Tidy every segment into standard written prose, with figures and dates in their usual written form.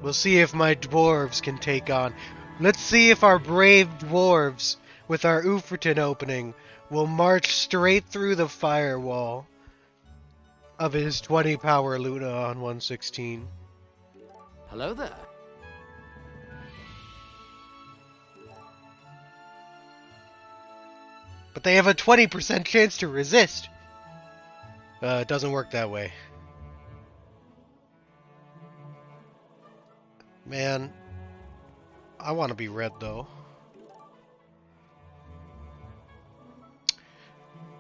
We'll see if my dwarves can take on. Let's see if our brave dwarves, with our Uferton opening, will march straight through the firewall of his 20 power Luna on 116. Hello there. But they have a 20% chance to resist. It doesn't work that way. Man, I want to be red though.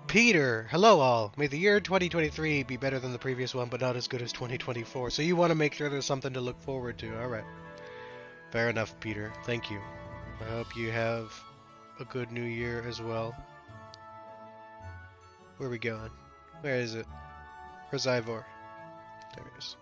Peter, hello all. May the year 2023 be better than the previous one, but not as good as 2024. So you want to make sure there's something to look forward to. Alright. Fair enough, Peter. Thank you. I hope you have a good new year as well. Where are we going? Where is it? Where's Ivor? There he is.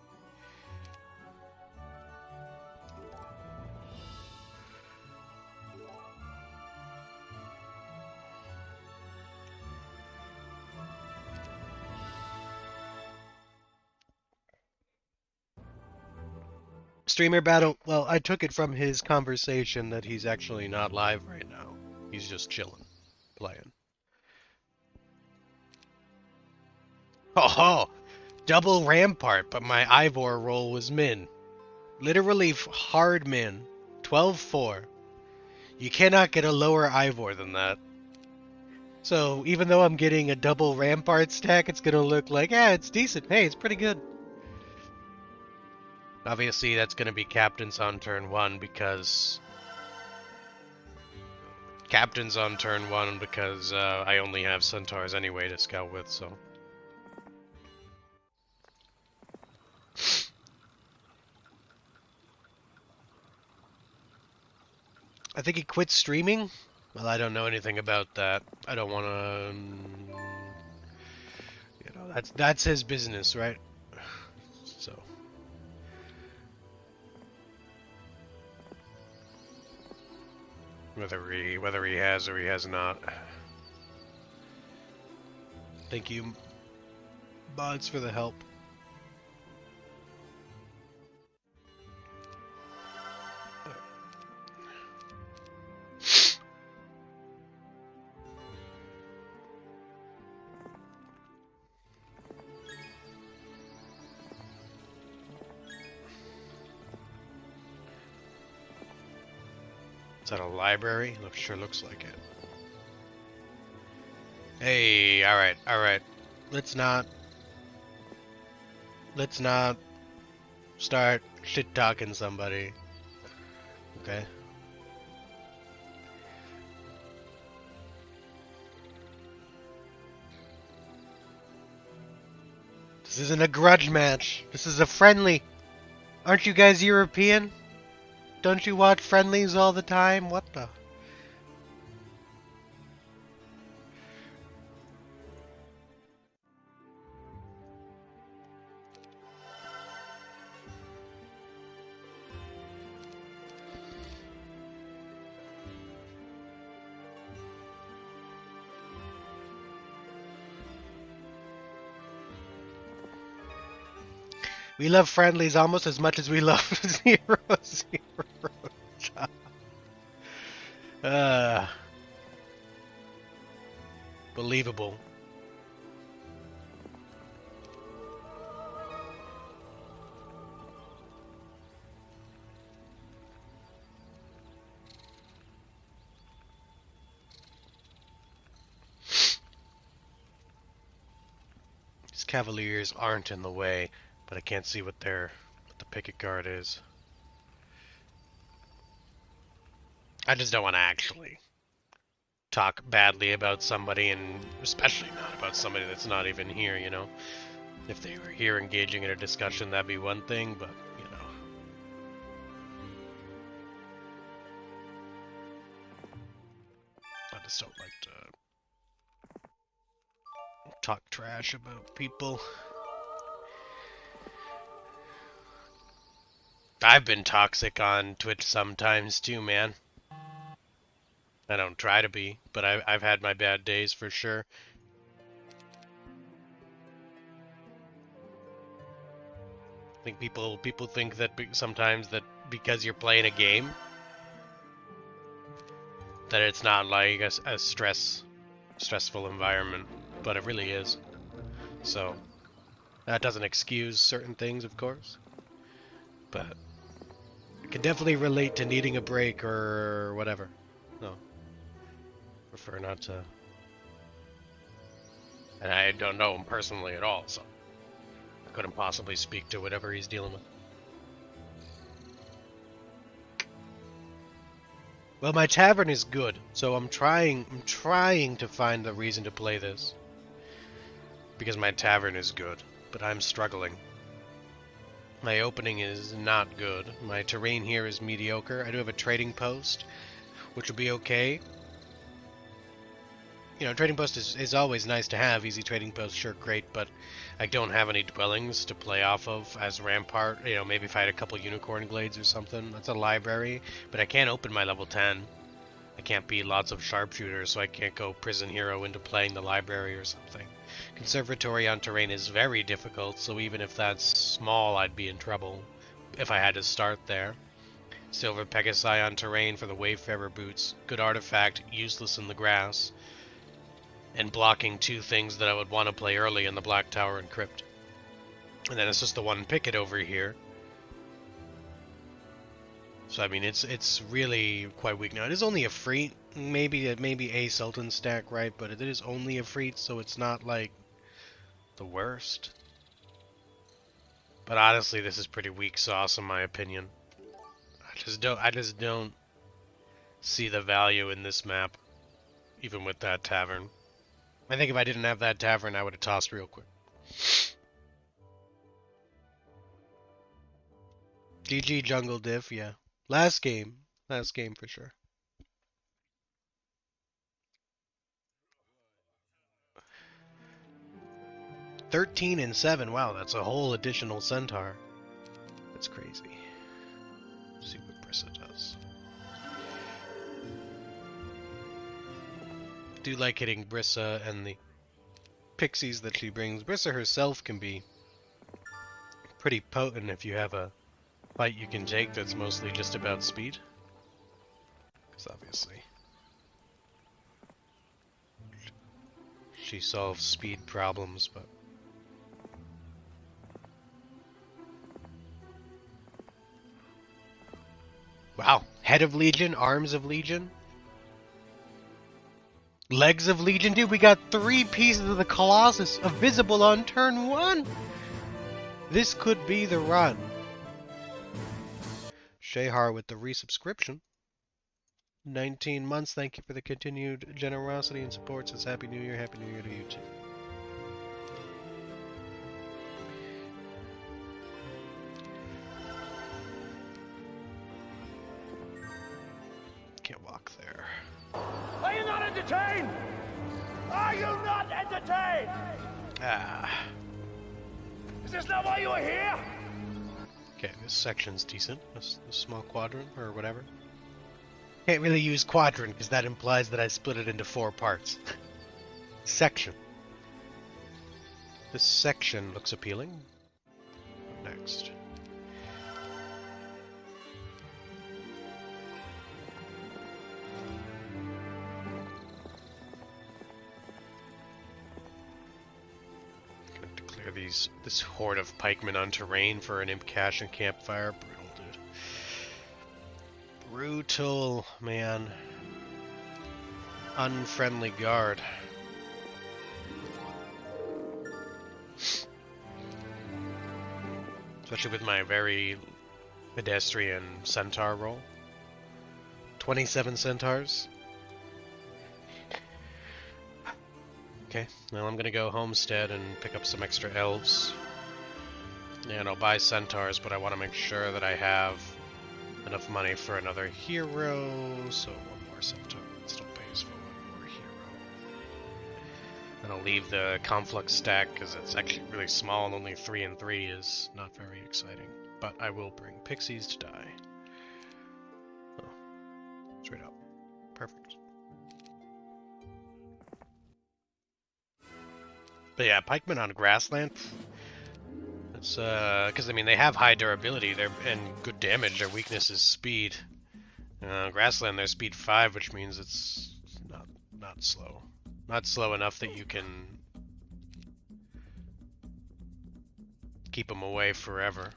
Streamer battle. Well, I took it from his conversation that he's actually not live right now. He's just chilling, playing. Oh, double Rampart, but my Ivor roll was min. Literally hard min. 12-4. You cannot get a lower Ivor than that. So even though I'm getting a double Rampart stack, it's gonna look like, yeah, it's decent. Hey, it's pretty good. Obviously, that's gonna be captains on turn 1 because... Captains on turn 1 because I only have centaurs anyway to scout with, so... I think he quit streaming? Well, I don't know anything about that. I don't want to... You know, that's his business, right? So... Whether he has or he has not. Thank you, Bods, for the help. Is that a library? Sure looks like it. Hey, alright. Let's not start shit-talking somebody. Okay? This isn't a grudge match. This is a friendly. Aren't you guys European? Don't you watch friendlies all the time? What the? We love friendlies almost as much as we love 0-0. Believable. These Cavaliers aren't in the way, but I can't see what the picket guard is. I just don't want to actually talk badly about somebody, and especially not about somebody that's not even here, you know? If they were here engaging in a discussion, that'd be one thing, but, you know. I just don't like to talk trash about people. I've been toxic on Twitch sometimes too, man. I don't try to be, but I've had my bad days for sure. think people think that sometimes that because you're playing a game, that it's not like a stressful environment, but it really is. So that doesn't excuse certain things, of course, but I can definitely relate to needing a break or whatever. No, prefer not to. And I don't know him personally at all, so I couldn't possibly speak to whatever he's dealing with. Well, my tavern is good, so I'm trying to find a reason to play this. Because my tavern is good, but I'm struggling. My opening is not good. My terrain here is mediocre. I do have a trading post, which will be okay. You know, trading post is always nice to have. Easy trading post, sure, great, but I don't have any dwellings to play off of as Rampart. You know, maybe if I had a couple unicorn glades or something. That's a library, but I can't open my level 10. I can't beat lots of sharpshooters, so I can't go prison hero into playing the library or something. Conservatory on terrain is very difficult, so even if that's small, I'd be in trouble if I had to start there. Silver Pegasi on terrain for the Wayfarer boots. Good artifact, useless in the grass. And blocking two things that I would want to play early in the Black Tower and Crypt. And then it's just the one picket over here. So I mean, it's really quite weak now. It is only a freet, maybe a Sultan stack, right? But it is only a freet, so it's not like the worst. But honestly, this is pretty weak sauce in my opinion. I just don't see the value in this map, even with that tavern. I think if I didn't have that tavern, I would have tossed real quick. GG Jungle Diff, yeah. Last game for sure. $13 and 7, wow, that's a whole additional centaur. That's crazy. Let's see what Brissa does. Do like hitting Brissa and the pixies that she brings. Brissa herself can be pretty potent if you have a fight you can take that's mostly just about speed. Because obviously she solves speed problems, but wow, head of Legion, arms of Legion, legs of Legion, dude, we got 3 pieces of the Colossus visible on turn 1! This could be the run. Shahar with the resubscription. 19 months, thank you for the continued generosity and support. Says Happy New Year to you too. Can't walk there. Are you not entertained? Are you not entertained? Ah. Is this not why you are here? Okay, this section's decent. This small quadrant, or whatever. Can't really use quadrant, because that implies that I split it into 4 parts. Section. This section looks appealing. What next? This horde of pikemen on terrain for an imp cache and campfire. Brutal, dude. Brutal, man. Unfriendly guard. Especially with my very pedestrian centaur roll. 27 centaurs. Okay, well I'm gonna go homestead and pick up some extra elves. And I'll buy centaurs, but I want to make sure that I have enough money for another hero, so 1 more centaur. It still pays for 1 more hero. And I'll leave the Conflux stack, because it's actually really small, and only 3 and 3 is not very exciting. But I will bring pixies to die. Oh, straight up. Perfect. But yeah, pikemen on grassland. It's because I mean they have high durability and good damage. Their weakness is speed. Grassland, their speed 5, which means it's not slow. Not slow enough that you can keep them away forever.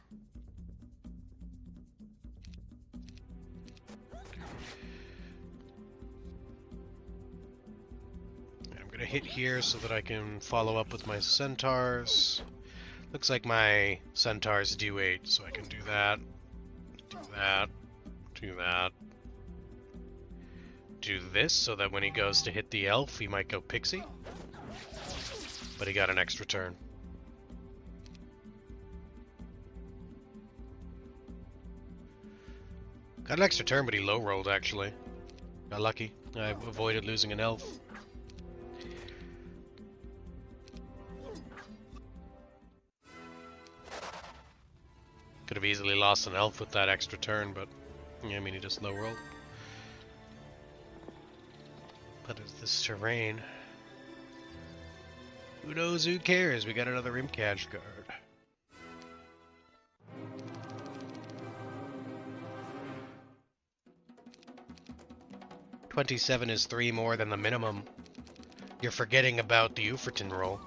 I'm gonna hit here so that I can follow up with my centaurs. Looks like my centaurs do 8, so I can do that, do that, do that. Do this so that when he goes to hit the elf, he might go pixie. But he got an extra turn. Got an extra turn, but he low rolled actually. Got lucky. I avoided losing an elf. Could have easily lost an elf with that extra turn, but yeah, I mean he just low rolled. But it's this terrain. Who knows, who cares? We got another Rimcash guard. $27 is 3 more than the minimum. You're forgetting about the Uferton roll.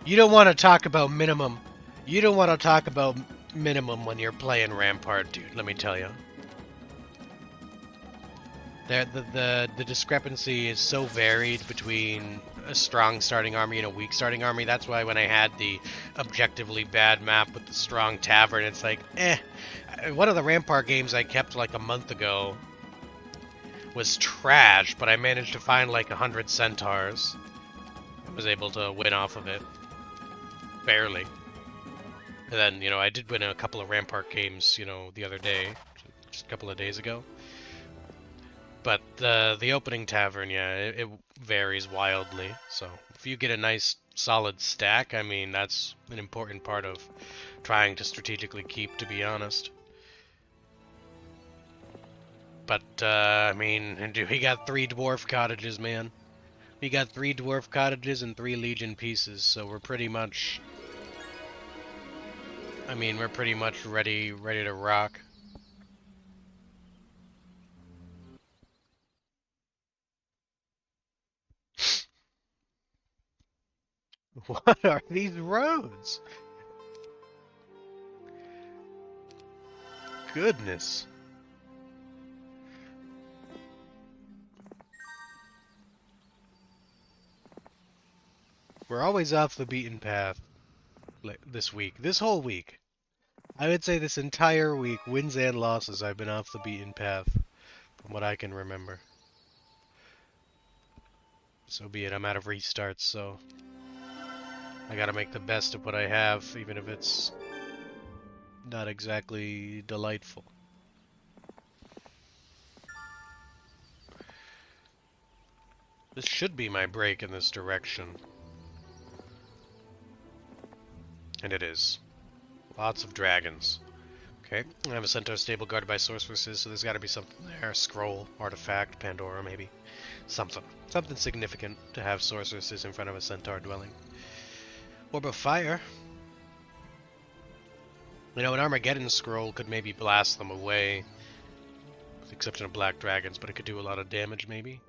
You don't want to talk about minimum. You don't want to talk about minimum when you're playing Rampart, dude. Let me tell you. The discrepancy is so varied between a strong starting army and a weak starting army. That's why when I had the objectively bad map with the strong tavern, it's like, eh. One of the Rampart games I kept like a month ago was trash, but I managed to find like 100 centaurs. I was able to win off of it. Barely. And then, you know, I did win a couple of Rampart games, you know, the other day. Just a couple of days ago. But the opening tavern, yeah, it varies wildly. So if you get a nice solid stack, I mean, that's an important part of trying to strategically keep, to be honest. But, I mean, he got 3 dwarf cottages, man. We got 3 dwarf cottages and 3 legion pieces, so we're pretty much... I mean, we're pretty much ready to rock. What are these roads? Goodness. We're always off the beaten path this week. This whole week. I would say this entire week, wins and losses, I've been off the beaten path. From what I can remember. So be it, I'm out of restarts, so... I gotta make the best of what I have, even if it's... not exactly delightful. This should be my break in this direction. And it is. Lots of dragons. Okay, I have a centaur stable guarded by sorceresses, so there's gotta be something there. Scroll, artifact, Pandora, maybe. Something. Something significant to have sorceresses in front of a centaur dwelling. Orb of Fire. You know, an Armageddon scroll could maybe blast them away. With the exception of black dragons, but it could do a lot of damage, maybe.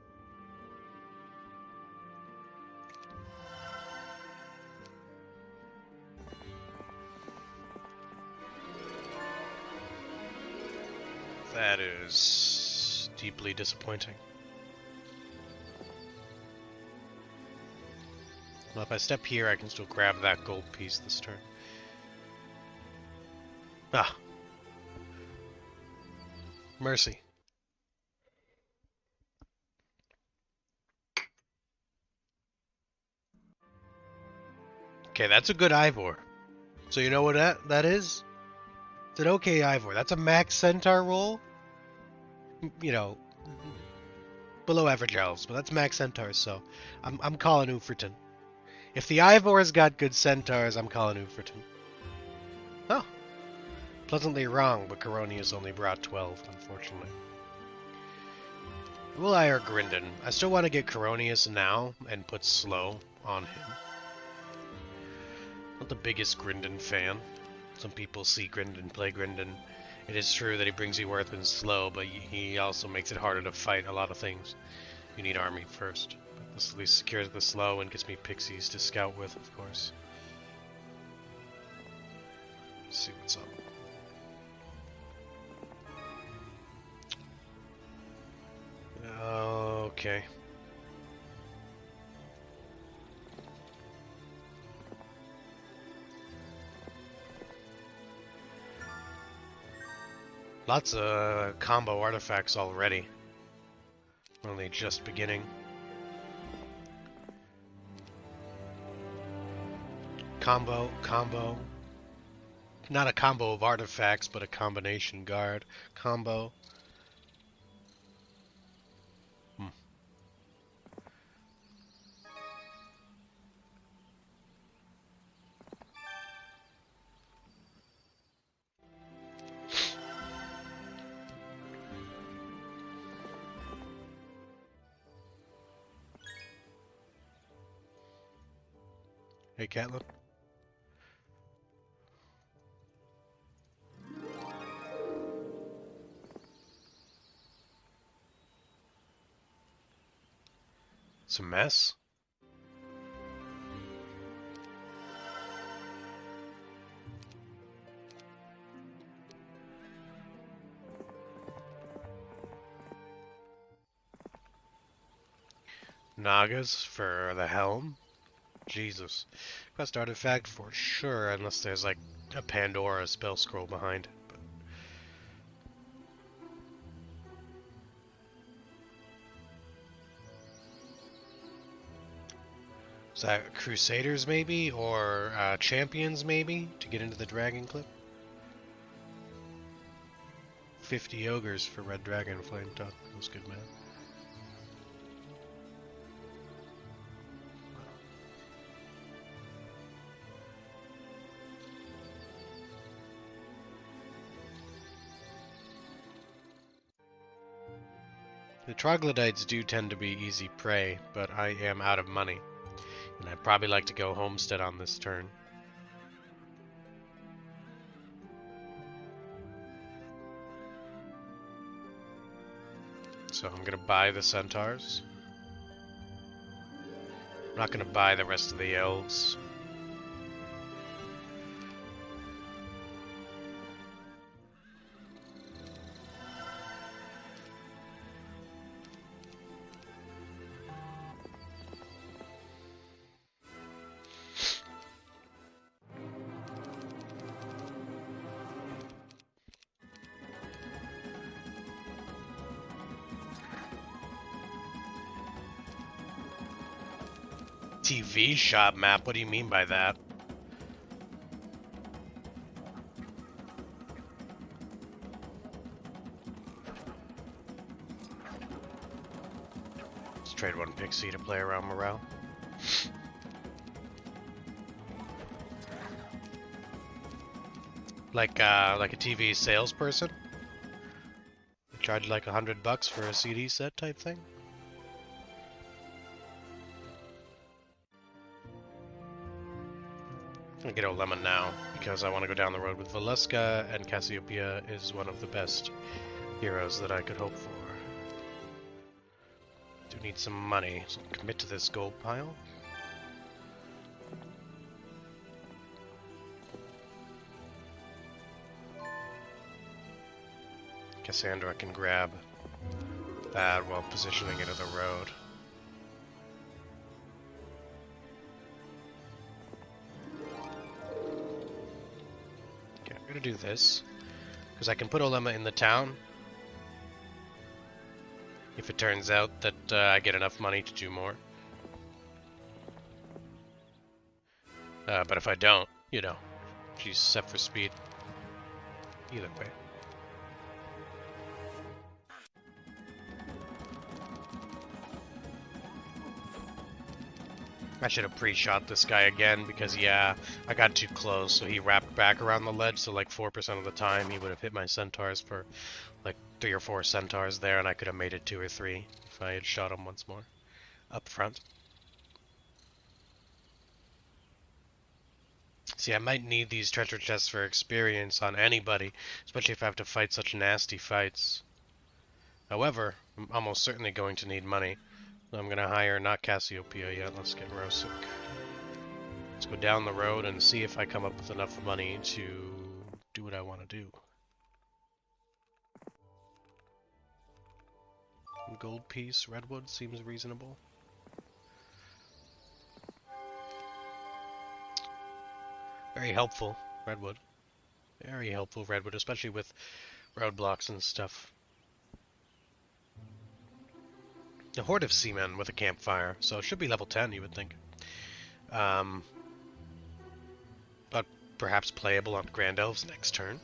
That is deeply disappointing. Well, if I step here, I can still grab that gold piece this turn. Ah. Mercy. Okay, that's a good Ivor. So you know what that is? It's an okay Ivor. That's a max centaur roll. You know, below average elves, but that's max centaurs, so I'm calling Uferton. If the Ivor's got good centaurs, I'm calling Uferton. Oh. Pleasantly wrong, but Coronius only brought 12, unfortunately. We'll hire Grindon. I still want to get Coronius now and put Slow on him. Not the biggest Grindon fan. Some people see Grindon, play Grindon. It is true that he brings you worth and slow, but he also makes it harder to fight a lot of things. You need army first. But this at least secures the slow and gets me pixies to scout with, of course. Let's see what's up. Okay. Lots of combo artifacts already. Only just beginning. Combo. Not a combo of artifacts, but a combination guard. Combo. Hey, Catelyn. It's a mess. Nagas for the helm. Jesus. Quest artifact for sure, unless there's like a Pandora spell scroll behind it. But... is that Crusaders maybe? Or Champions maybe? To get into the Dragon Clip? 50 Ogres for Red Dragon Flame Tongue. That was good, man. The troglodytes do tend to be easy prey, but I am out of money, and I'd probably like to go homestead on this turn. So I'm gonna buy the centaurs. I'm not gonna buy the rest of the elves. TV shop map? What do you mean by that? Let's trade one pixie to play around morale. Like a TV salesperson? They charge like $100 for a CD set type thing? I'm gonna get Olema now, because I want to go down the road with Valeska, and Cassiopeia is one of the best heroes that I could hope for. Do need some money, so commit to this gold pile. Cassandra can grab that while positioning it at the road. Do this because I can put Olema in the town if it turns out that I get enough money to do more. But if I don't, you know, she's set for speed either way. I should have pre-shot this guy again because, yeah, I got too close, so he wrapped back around the ledge, so like 4% of the time he would have hit my centaurs for like 3 or 4 centaurs there, and I could have made it 2 or 3 if I had shot him once more up front. See, I might need these treasure chests for experience on anybody, especially if I have to fight such nasty fights. However, I'm almost certainly going to need money. So I'm going to hire not Cassiopeia yet, let's get Rosic. Let's go down the road and see if I come up with enough money to do what I want to do. Gold piece, redwood seems reasonable. Very helpful, redwood. Very helpful, redwood, especially with roadblocks and stuff. A horde of seamen with a campfire, so it should be level 10, you would think. But perhaps playable on Grand Elves next turn.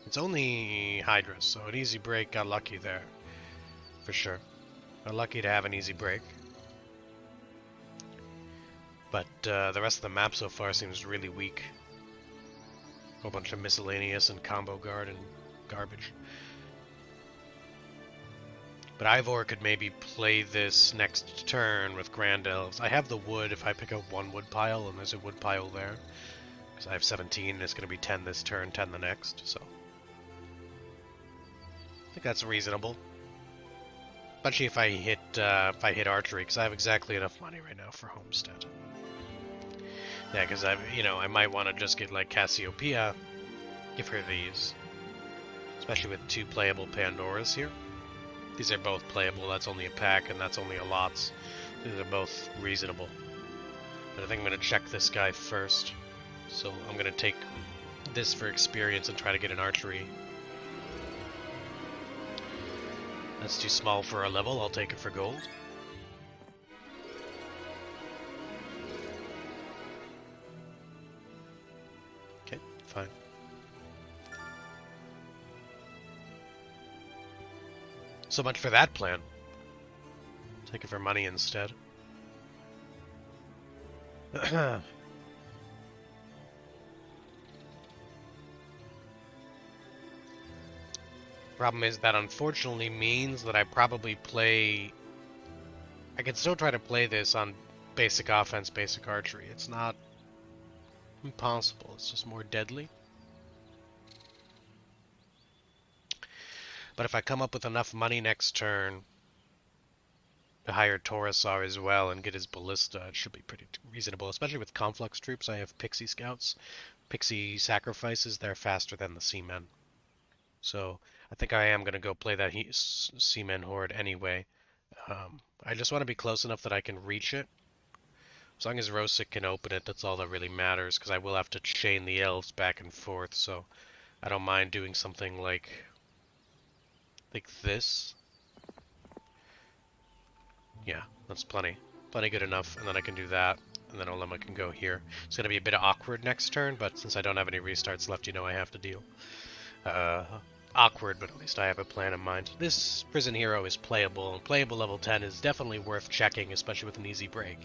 It's only Hydras, so an easy break, got lucky there. For sure. Got lucky to have an easy break. But the rest of the map so far seems really weak. A whole bunch of miscellaneous and combo guard and garbage. But Ivor could maybe play this next turn with Grand Elves. I have the wood if I pick up one wood pile, and there's a wood pile there. Because I have 17, and it's going to be 10 this turn, 10 the next, so... I think that's reasonable. Especially if I hit archery, because I have exactly enough money right now for Homestead. Yeah, because I might want to just get like Cassiopeia, give her these. Especially with 2 playable Pandoras here. These are both playable, that's only a pack, and that's only a lots. These are both reasonable. But I think I'm going to check this guy first. So I'm going to take this for experience and try to get an archery. That's too small for a level, I'll take it for gold. Okay, fine. So much for that plan. Take it for money instead. Problem is that unfortunately means that I probably play... I can still try to play this on basic offense, basic archery. It's not impossible, it's just more deadly. But if I come up with enough money next turn to hire Taurusar as well and get his ballista, it should be pretty reasonable. Especially with Conflux troops, I have Pixie Scouts. Pixie Sacrifices, they're faster than the Seamen. So I think I am going to go play that Seamen Horde anyway. I just want to be close enough that I can reach it. As long as Rosic can open it, that's all that really matters, because I will have to chain the elves back and forth, so I don't mind doing something like this. Yeah, that's plenty. Plenty good enough, and then I can do that, and then Olema can go here. It's going to be a bit awkward next turn, but since I don't have any restarts left, I have to deal. Awkward, but at least I have a plan in mind. This Prison Hero is playable, and playable level 10 is definitely worth checking, especially with an easy break.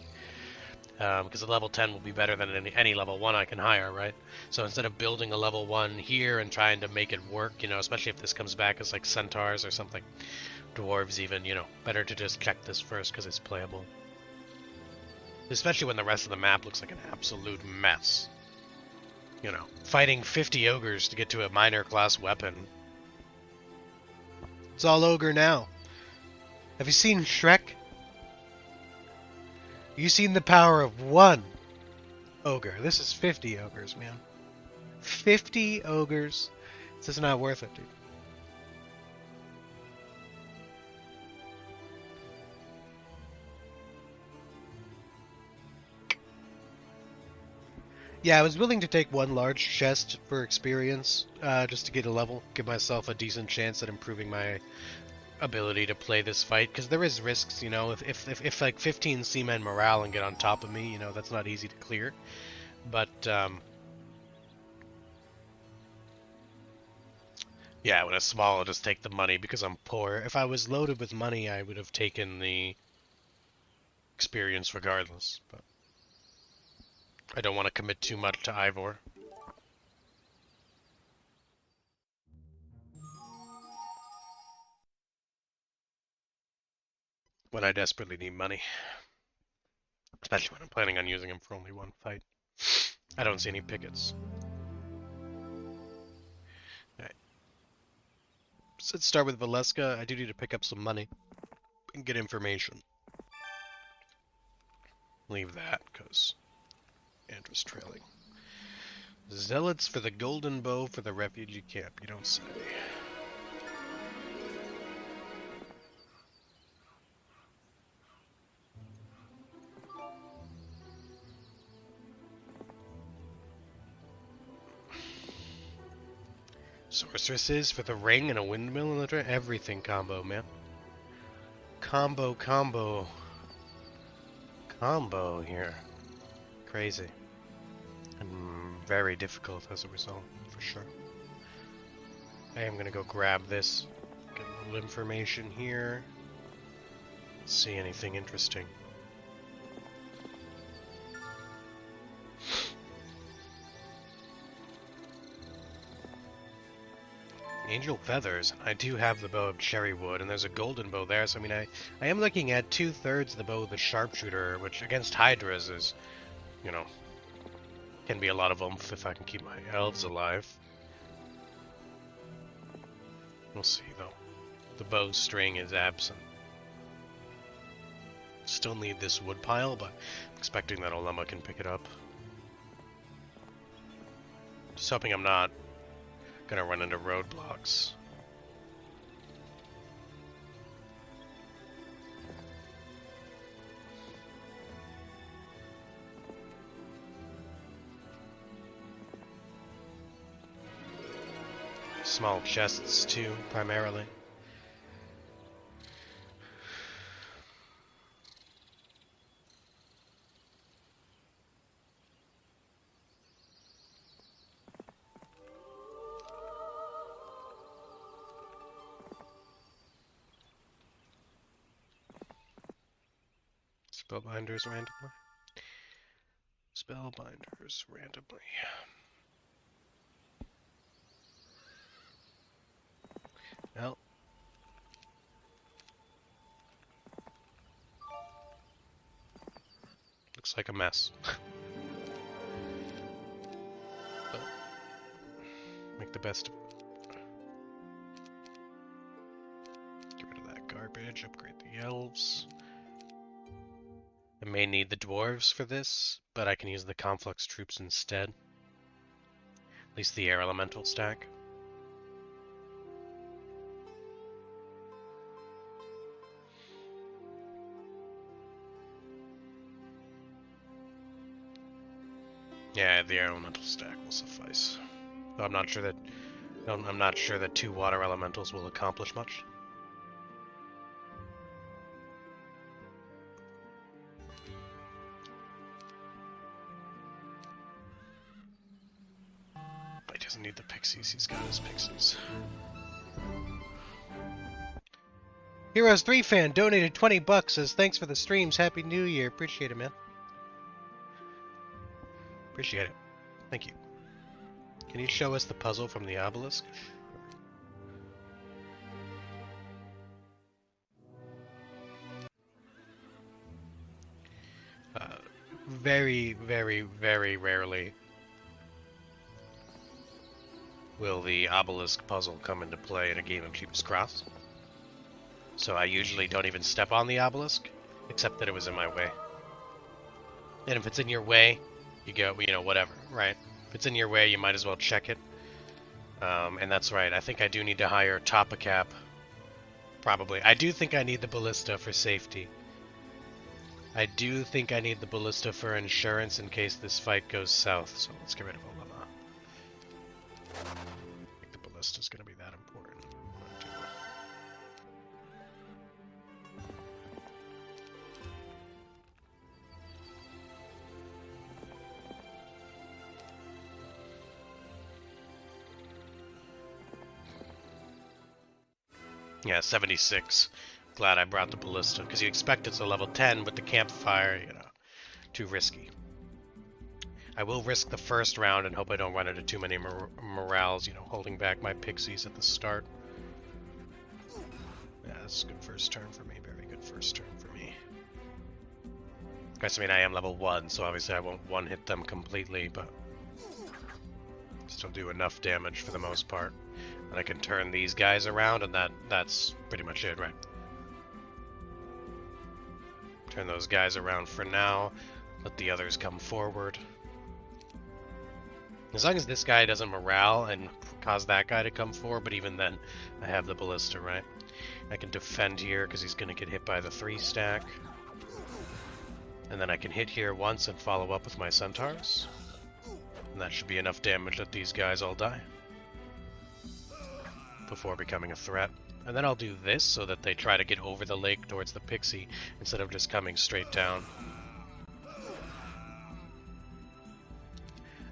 Because a level 10 will be better than any level 1 I can hire, right? So instead of building a level 1 here and trying to make it work, especially if this comes back as like centaurs or something, dwarves even, better to just check this first because it's playable. Especially when the rest of the map looks like an absolute mess. Fighting 50 ogres to get to a minor class weapon. It's all ogre now. Have you seen Shrek? You seen the power of one ogre. This is 50 ogres, man. 50 ogres. This is not worth it, dude. Yeah, I was willing to take one large chest for experience, just to get a level, give myself a decent chance at improving my ability to play this fight, because there is risks, if like 15 seamen morale and get on top of me, that's not easy to clear. But yeah, when it's small, I'll just take the money because I'm poor. If I was loaded with money, I would have taken the experience regardless. But I don't want to commit too much to Ivor. When I desperately need money. Especially when I'm planning on using him for only one fight. I don't see any pickets. Alright. So let's start with Valeska. I do need to pick up some money and get information. Leave that, because Andrew's trailing. Zealots for the Golden Bow for the refugee camp, you don't say. Sorceresses for the ring and a windmill and the everything combo, man. Combo here. Crazy. And very difficult as a result, for sure. I am gonna go grab this, get a little information here. See anything interesting. Angel Feathers. I do have the bow of cherry wood, and there's a golden bow there, so I mean, I am looking at 2/3 of the bow of the sharpshooter, which against Hydras is, you know, can be a lot of oomph if I can keep my elves alive. We'll see, though. The bow string is absent. Still need this wood pile, but I'm expecting that Olema can pick it up. Just hoping I'm not gonna run into roadblocks. Small chests too, primarily. Spellbinders randomly. Spellbinders randomly. Well. Looks like a mess. But make the best of it. Get rid of that garbage, upgrade the elves. I may need the dwarves for this, but I can use the Conflux troops instead. At least the air elemental stack. Yeah, the air elemental stack will suffice. Though I'm not sure that 2 water elementals will accomplish much. But he doesn't need the pixies, he's got his pixies. Heroes 3 fan donated 20 bucks, says thanks for the streams, happy new year, appreciate it, man. Appreciate it. Thank you. Can you show us the puzzle from the obelisk? Very, very, very rarely will the obelisk puzzle come into play in a game of Cheapest Cross. So I usually don't even step on the obelisk, except that it was in my way. And if it's in your way, you go, you know, whatever, right? If it's in your way, you might as well check it. And that's right, I think I do need to hire Topacap. Probably. I do think I need the ballista for safety. I do think I need the ballista for insurance in case this fight goes south, so let's get rid of Olema. I think the ballista's gonna be that important. Yeah, 76. Glad I brought the ballista, because you expect it's a level 10, but the campfire, you know, too risky. I will risk the first round and hope I don't run into too many morales, you know, holding back my pixies at the start. Yeah, that's a good first turn for me. Very good first turn for me. Of course, I mean, I am level 1, so obviously I won't one-hit them completely, but still do enough damage for the most part. And I can turn these guys around, and that's pretty much it, right? Turn those guys around for now. Let the others come forward. As long as this guy doesn't morale and cause that guy to come forward, but even then, I have the ballista, right? I can defend here because he's going to get hit by the 3-stack. And then I can hit here once and follow up with my centaurs. And that should be enough damage that these guys all die before becoming a threat. And then I'll do this so that they try to get over the lake towards the pixie instead of just coming straight down.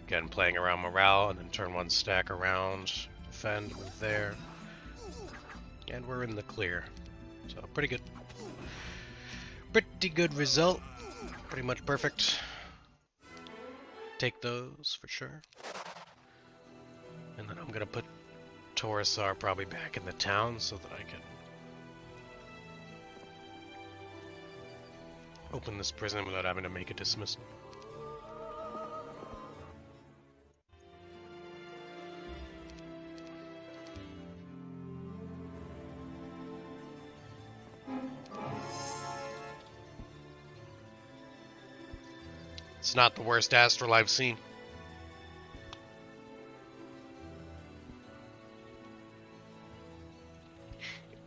Again, playing around morale, and then turn 1 stack around, defend, move there. And we're in the clear. So pretty good. Pretty good result. Pretty much perfect. Take those for sure. And then I'm gonna put Taurusar probably back in the town so that I can open this prison without having to make a dismissal. It's not the worst astral I've seen.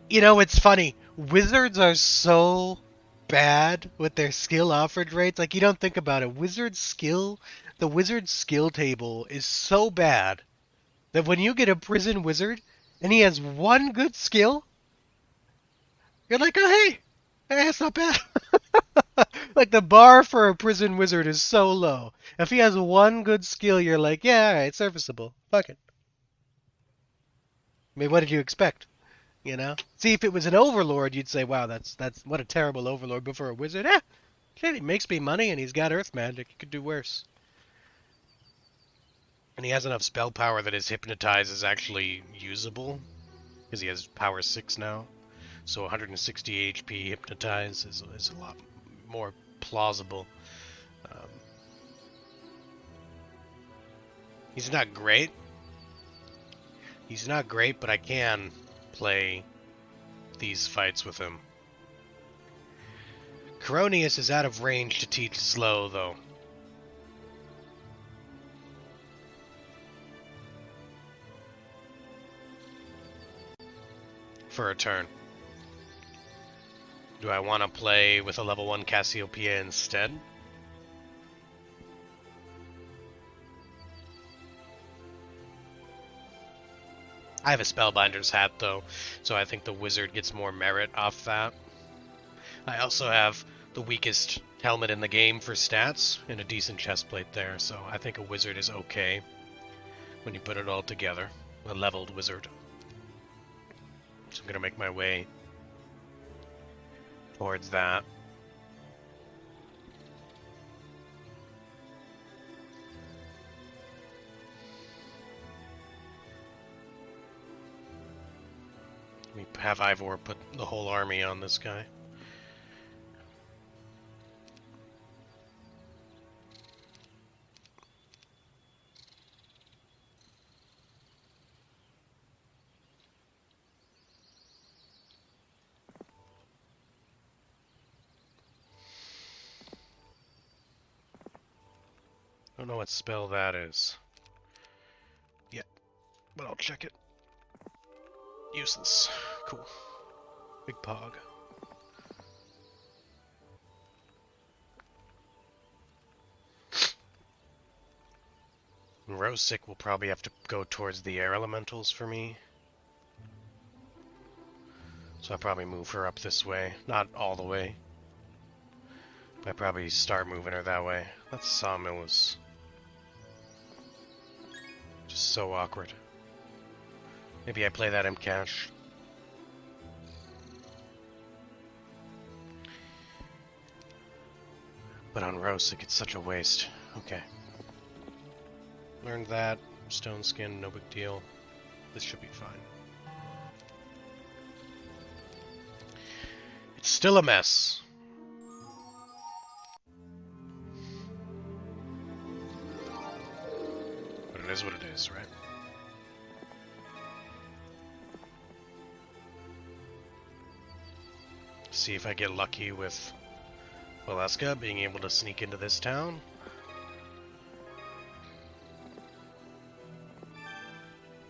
You know, it's funny. Wizards are so bad with their skill offered rates. Like, you don't think about it. The wizard skill table is so bad that when you get a prison wizard and he has one good skill, you're like, oh, hey, that's not bad. Like, the bar for a prison wizard is so low. If he has one good skill, you're like, yeah, alright, serviceable. Fuck it. I mean, what did you expect? You know? See, if it was an overlord, you'd say, wow, that's what a terrible overlord. But for a wizard, shit, he makes me money and he's got earth magic. He could do worse. And he has enough spell power that his hypnotize is actually usable. Because he has power 6 now. So 160 HP hypnotize is a lot more plausible. He's not great. He's not great, but I can play these fights with him. Coronius is out of range to teach slow, though. For a turn. Do I want to play with a level 1 Cassiopeia instead? I have a Spellbinder's hat, though, so I think the wizard gets more merit off that. I also have the weakest helmet in the game for stats and a decent chestplate there, so I think a wizard is okay when you put it all together. A leveled wizard. So I'm going to make my way towards that. Let me have Ivor put the whole army on this guy. I don't know what spell that is. Yeah, but I'll check it. Useless. Cool. Big pog. Rosic will probably have to go towards the air elementals for me. So I'll probably move her up this way. Not all the way. I probably start moving her that way. That sawmill was just so awkward. Maybe I play that in cash. But on Rosic, it's such a waste. Okay. Learned that. Stone skin, no big deal. This should be fine. It's still a mess. But it is what it is, right? See if I get lucky with Valeska being able to sneak into this town.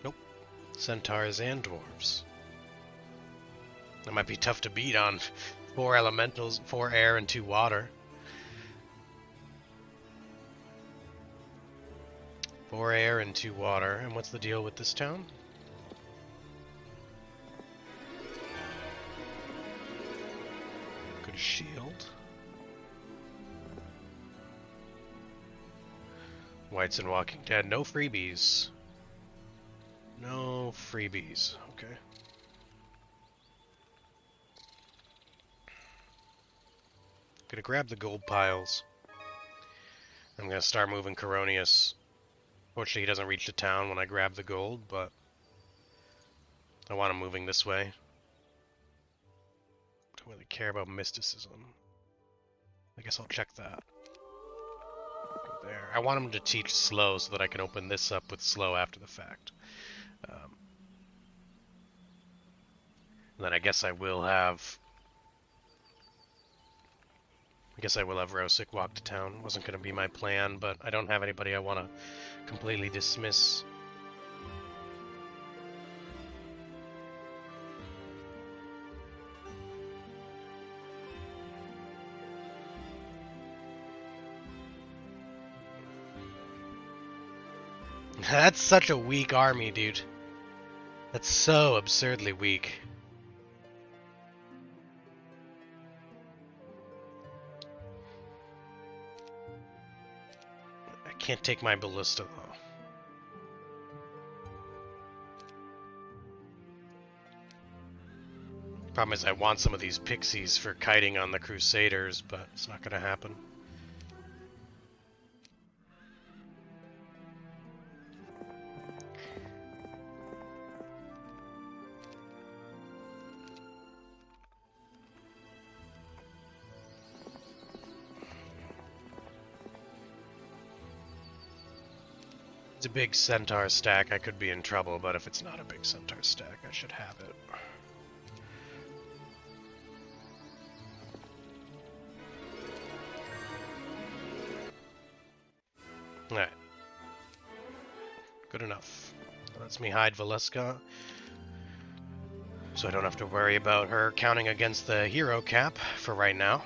Nope. Centaurs and dwarves. That might be tough to beat on 4 elementals, 4 air and 2 water. 4 air and 2 water. And what's the deal with this town? Good shield. Whites and Walking Dead. No freebies. No freebies. Okay. Gonna grab the gold piles. I'm gonna start moving Coronius. Fortunately, he doesn't reach the town when I grab the gold, but I want him moving this way. Don't really care about mysticism. I guess I'll check that. Go there. I want him to teach slow so that I can open this up with slow after the fact. And then I guess I will have Rosic walk to town. Wasn't going to be my plan, but I don't have anybody I want to completely dismiss. That's such a weak army, dude. That's so absurdly weak. Can't take my ballista though. Problem is I want some of these pixies for kiting on the Crusaders, but it's not gonna happen. It's a big centaur stack, I could be in trouble, but if it's not a big centaur stack, I should have it. Alright. Good enough. That lets me hide Valeska, so I don't have to worry about her counting against the hero cap for right now.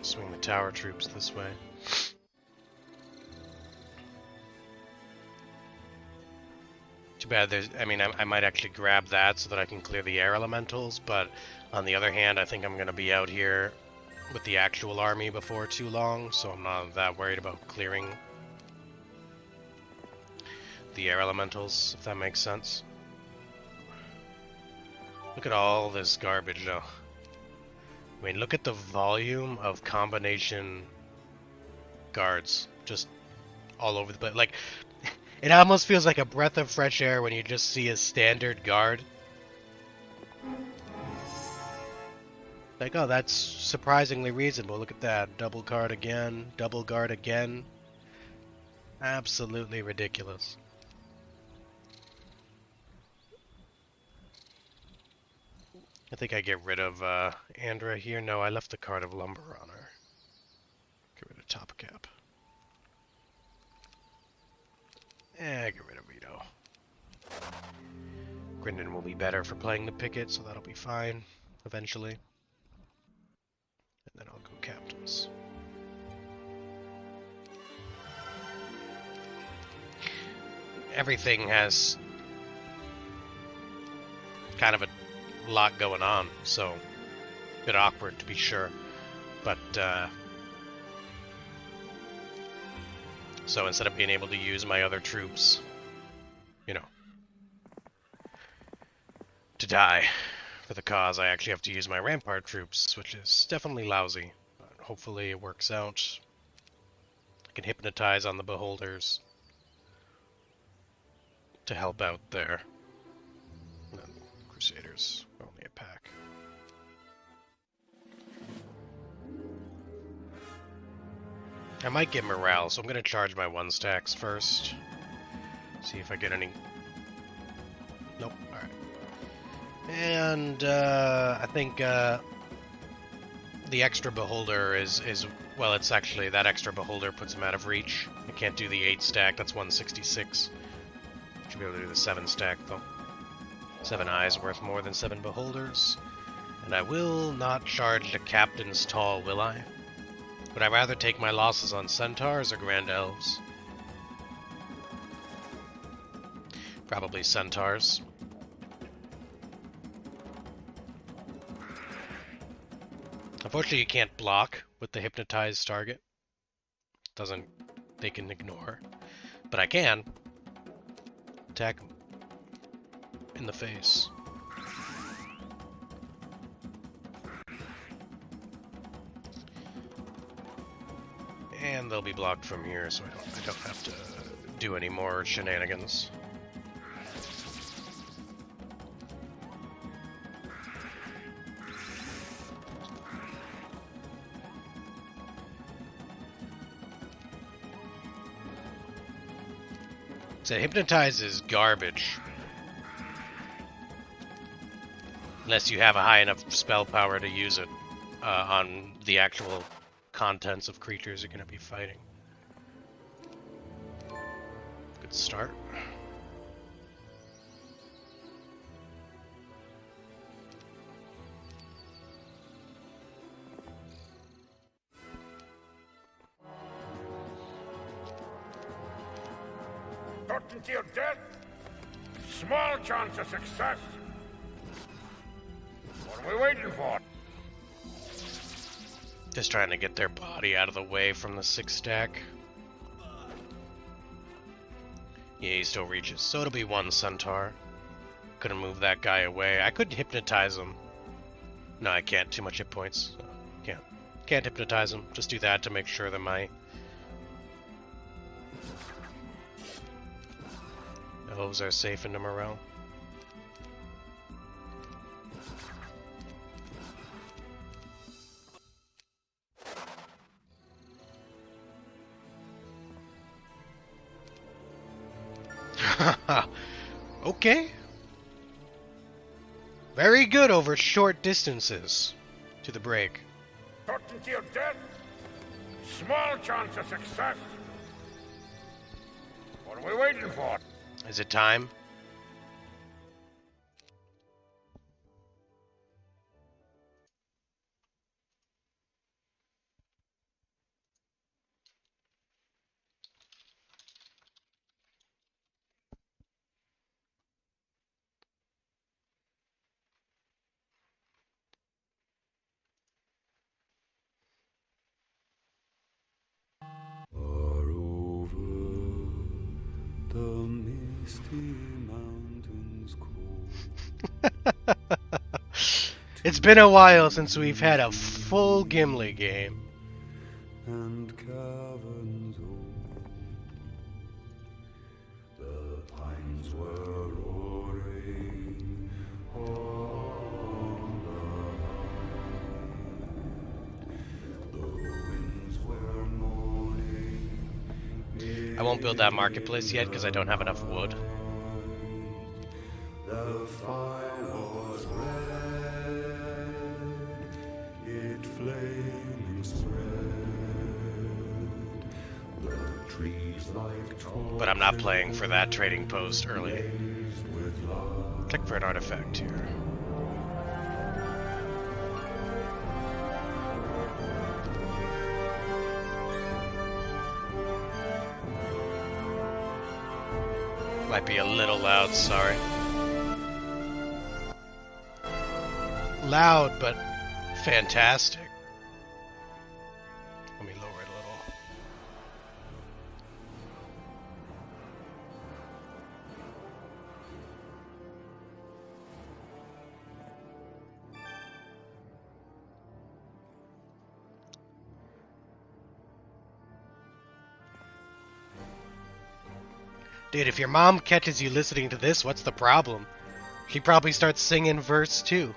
Swing the tower troops this way. Too bad there's, I might actually grab that so that I can clear the air elementals, but on the other hand, I think I'm going to be out here with the actual army before too long, so I'm not that worried about clearing the air elementals, if that makes sense. Look at all this garbage, though. I mean, look at the volume of combination guards just all over the place. Like, it almost feels like a breath of fresh air when you just see a standard guard. Like, oh, that's surprisingly reasonable. Look at that. Double guard again. Double guard again. Absolutely ridiculous. I think I get rid of Andra here. No, I left the card of lumber on her. Get rid of top cap. Get rid of Rito. Grindon will be better for playing the picket, so that'll be fine eventually. And then I'll go captains. Everything has kind of a lot going on, so a bit awkward to be sure. But so instead of being able to use my other troops, you know, to die for the cause, I actually have to use my Rampart troops, which is definitely lousy. But hopefully it works out. I can hypnotize on the beholders to help out there. And then Crusaders, only a pack. I might get morale, so I'm going to charge my 1 stacks first. See if I get any... Nope, alright. And I think the extra beholder is well, it's actually, that extra beholder puts him out of reach. I can't do the 8 stack, that's 166. Should be able to do the 7 stack though. 7 eyes worth more than 7 beholders. And I will not charge the captain's tall, will I? Would I rather take my losses on centaurs or grand elves? Probably centaurs. Unfortunately, you can't block with the hypnotized target. They can ignore. But I can attack in the face. And they'll be blocked from here, so I don't have to do any more shenanigans. So hypnotize is garbage. Unless you have a high enough spell power to use it on the actual contents of creatures you're going to be fighting. Good start. Certainty of death? Small chance of success. What are we waiting for? Just trying to get their body out of the way from the 6 stack. Yeah, he still reaches. So it'll be 1 centaur. Couldn't move that guy away. I could hypnotize him. No, I can't. Too much hit points. So can't hypnotize him. Just do that to make sure that my elves are safe in the morale. Okay. Very good over short distances to the break. Certainty of death? Small chance of success. What are we waiting for? Is it time? It's been a while since we've had a full Gimli game. And caverns old, the pines were roaring on the winds were moaning. I won't build that marketplace yet because I don't have enough wood. The fire was red, it flaming spread, the trees like torches. But I'm not playing for that trading post early. Click for an artifact here. Might be a little loud, sorry. loud, but fantastic. Let me lower it a little. Dude, if your mom catches you listening to this, what's the problem? She probably starts singing verse too.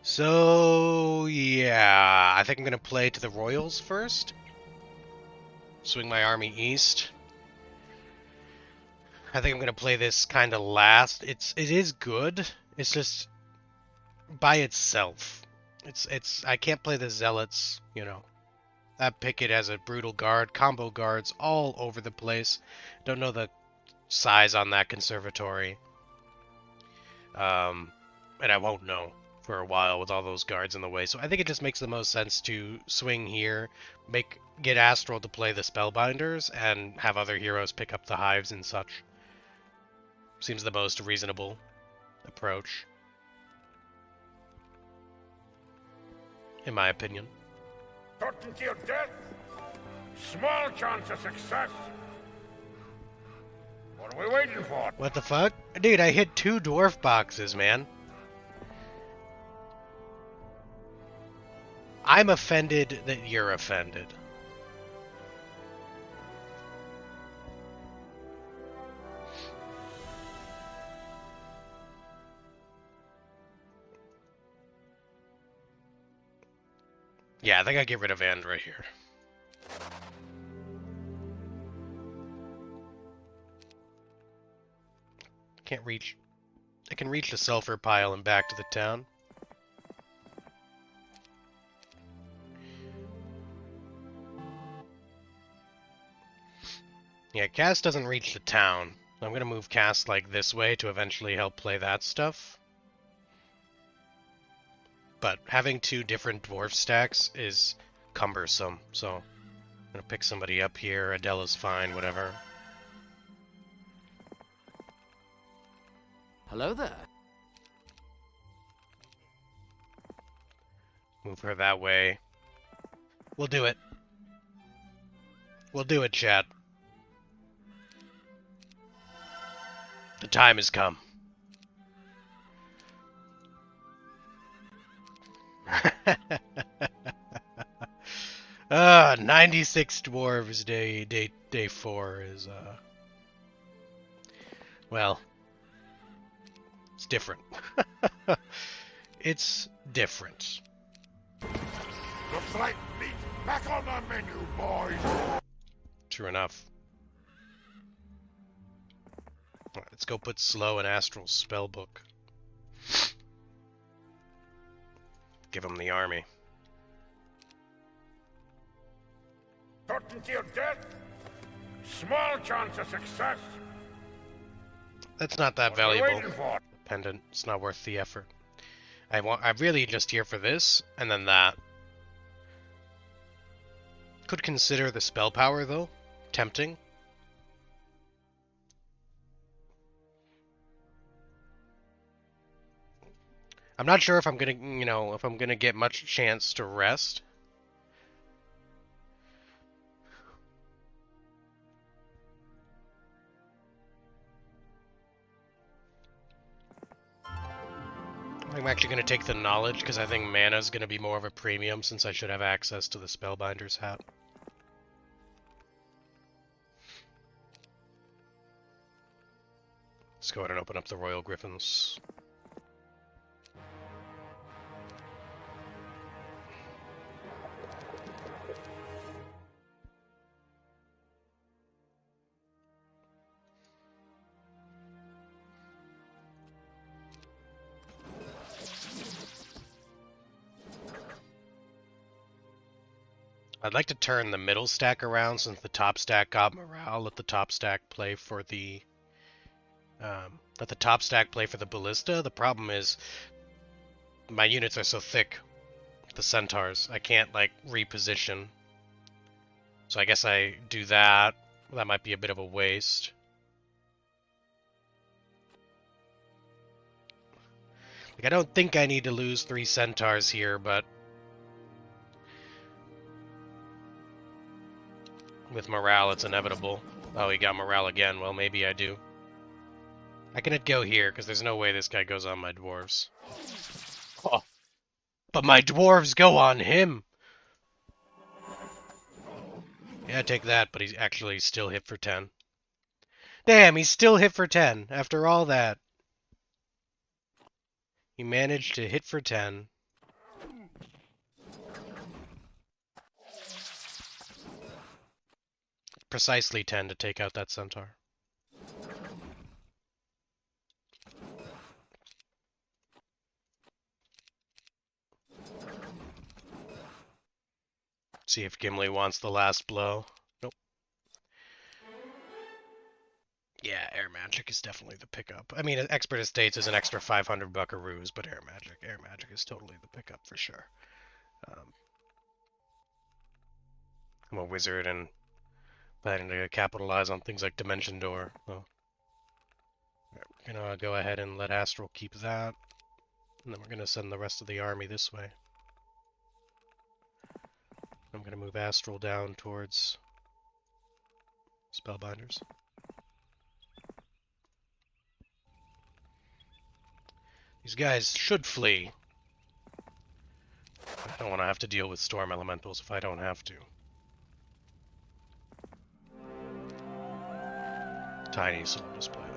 So, yeah, I think I'm going to play to the Royals first. Swing my army east. I think I'm going to play this kind of last. It is good. It's just by itself. I can't play the Zealots, you know. That Picket has a brutal guard, combo guards all over the place. Don't know the size on that conservatory. And I won't know for a while with all those guards in the way. So I think it just makes the most sense to swing here, get Astral to play the Spellbinders, and have other heroes pick up the hives and such. Seems the most reasonable approach, in my opinion. Certain to your death. Small chance of success. What are we waiting for? What the fuck? Dude, I hit 2 dwarf boxes, man. I'm offended that you're offended. Yeah, I think I get rid of Andra here. Can't reach. I can reach the sulfur pile and back to the town. Yeah, Cass doesn't reach the town. I'm gonna move Cass like this way to eventually help play that stuff. But having 2 different dwarf stacks is cumbersome, so I'm gonna pick somebody up here. Adela's fine, whatever. Hello there. Move her that way. We'll do it. We'll do it, chat. The time has come. 96 dwarves day 4 is well, it's different. It's different. Looks like meat back on the menu, boys. True enough. Alright, let's go put Slow in Astral's spellbook. Give him the army. Certain to your death. Small chance of success. That's not that What are we valuable. waiting for? Pendant. It's not worth the effort. I'm really just here for this, and then that. Could consider the spell power, though. Tempting. I'm not sure if I'm gonna get much chance to rest. I'm actually going to take the knowledge because I think mana's going to be more of a premium since I should have access to the Spellbinder's hat. Let's go ahead and open up the Royal Griffins. I'd like to turn the middle stack around since the top stack got morale. Let the top stack play for the Let the top stack play for the ballista. The problem is my units are so thick. The centaurs. I can't, like, reposition. So I guess I do that. That might be a bit of a waste. Like, I don't think I need to lose 3 centaurs here, but with morale, it's inevitable. Oh, he got morale again. Well, maybe I do. I can go here, because there's no way this guy goes on my dwarves. Oh, but my dwarves go on him! Yeah, take that, but he's actually still hit for 10. Damn, he's still hit for 10, after all that. He managed to hit for 10. Precisely 10 to take out that centaur. See if Gimli wants the last blow. Nope. Yeah, air magic is definitely the pickup. I mean, expert estates is an extra 500 buckaroos, but air magic is totally the pickup for sure. I'm a wizard and planning to capitalize on things like Dimension Door. So we're gonna go ahead and let Astral keep that, and then we're gonna send the rest of the army this way. I'm gonna move Astral down towards Spellbinders. These guys should flee. I don't want to have to deal with storm elementals if I don't have to. Tiny, so we'll just play it.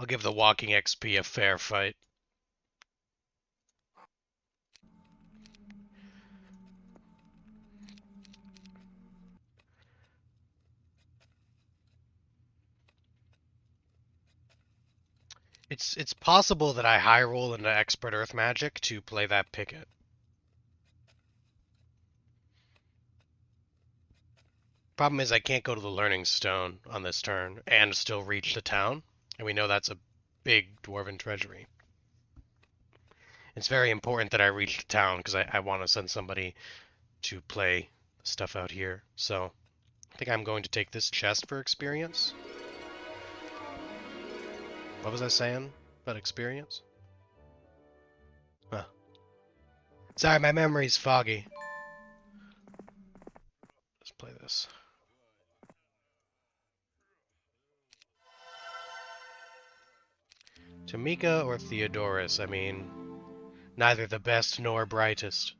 I'll give the walking XP a fair fight. It's possible that I high roll into expert earth magic to play that picket. Problem is I can't go to the learning stone on this turn and still reach the town, and we know that's a big dwarven treasury. It's very important that I reach the town because I want to send somebody to play stuff out here. So I think I'm going to take this chest for experience. What was I saying about experience? Huh. Sorry, my memory's foggy. Let's play this. Tamika or Theodorus, I mean, neither the best nor brightest.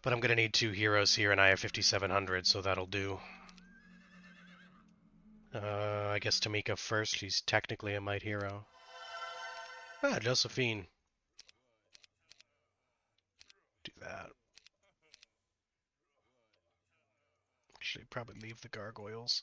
But I'm gonna need 2 heroes here, and I have 5,700, so that'll do. I guess Tamika first. She's technically a might hero. Ah, Josephine. Do that. Actually, probably leave the gargoyles.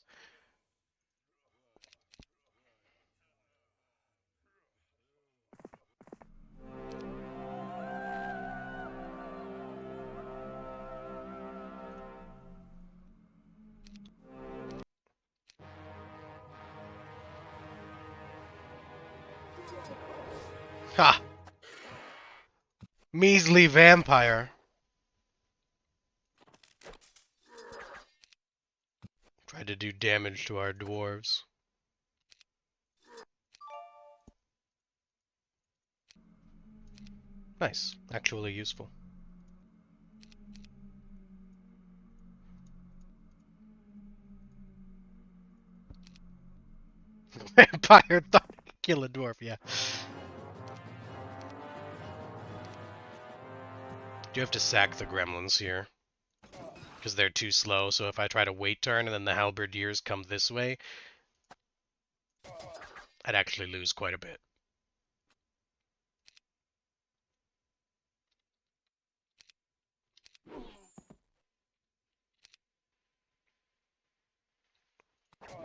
Ha! Measly vampire. Tried to do damage to our dwarves. Nice. Actually useful. Vampire thought he could kill a dwarf, yeah. Do have to sack the gremlins here. Because they're too slow, so if I try to wait turn and then the halberdiers come this way, I'd actually lose quite a bit.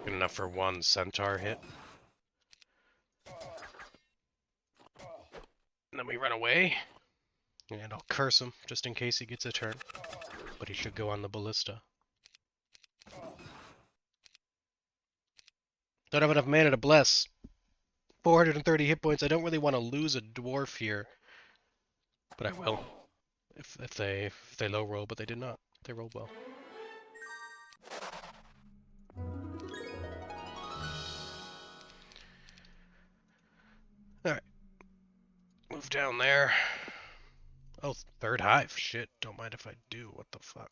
Good enough for one centaur hit. And then we run away. And I'll curse him, just in case he gets a turn. But he should go on the ballista. Don't have enough mana to bless. 430 hit points. I don't really want to lose a dwarf here. But I will. If they low roll, but they did not. They rolled well. Alright. Move down there. Oh, third hive. Shit, don't mind if I do. What the fuck?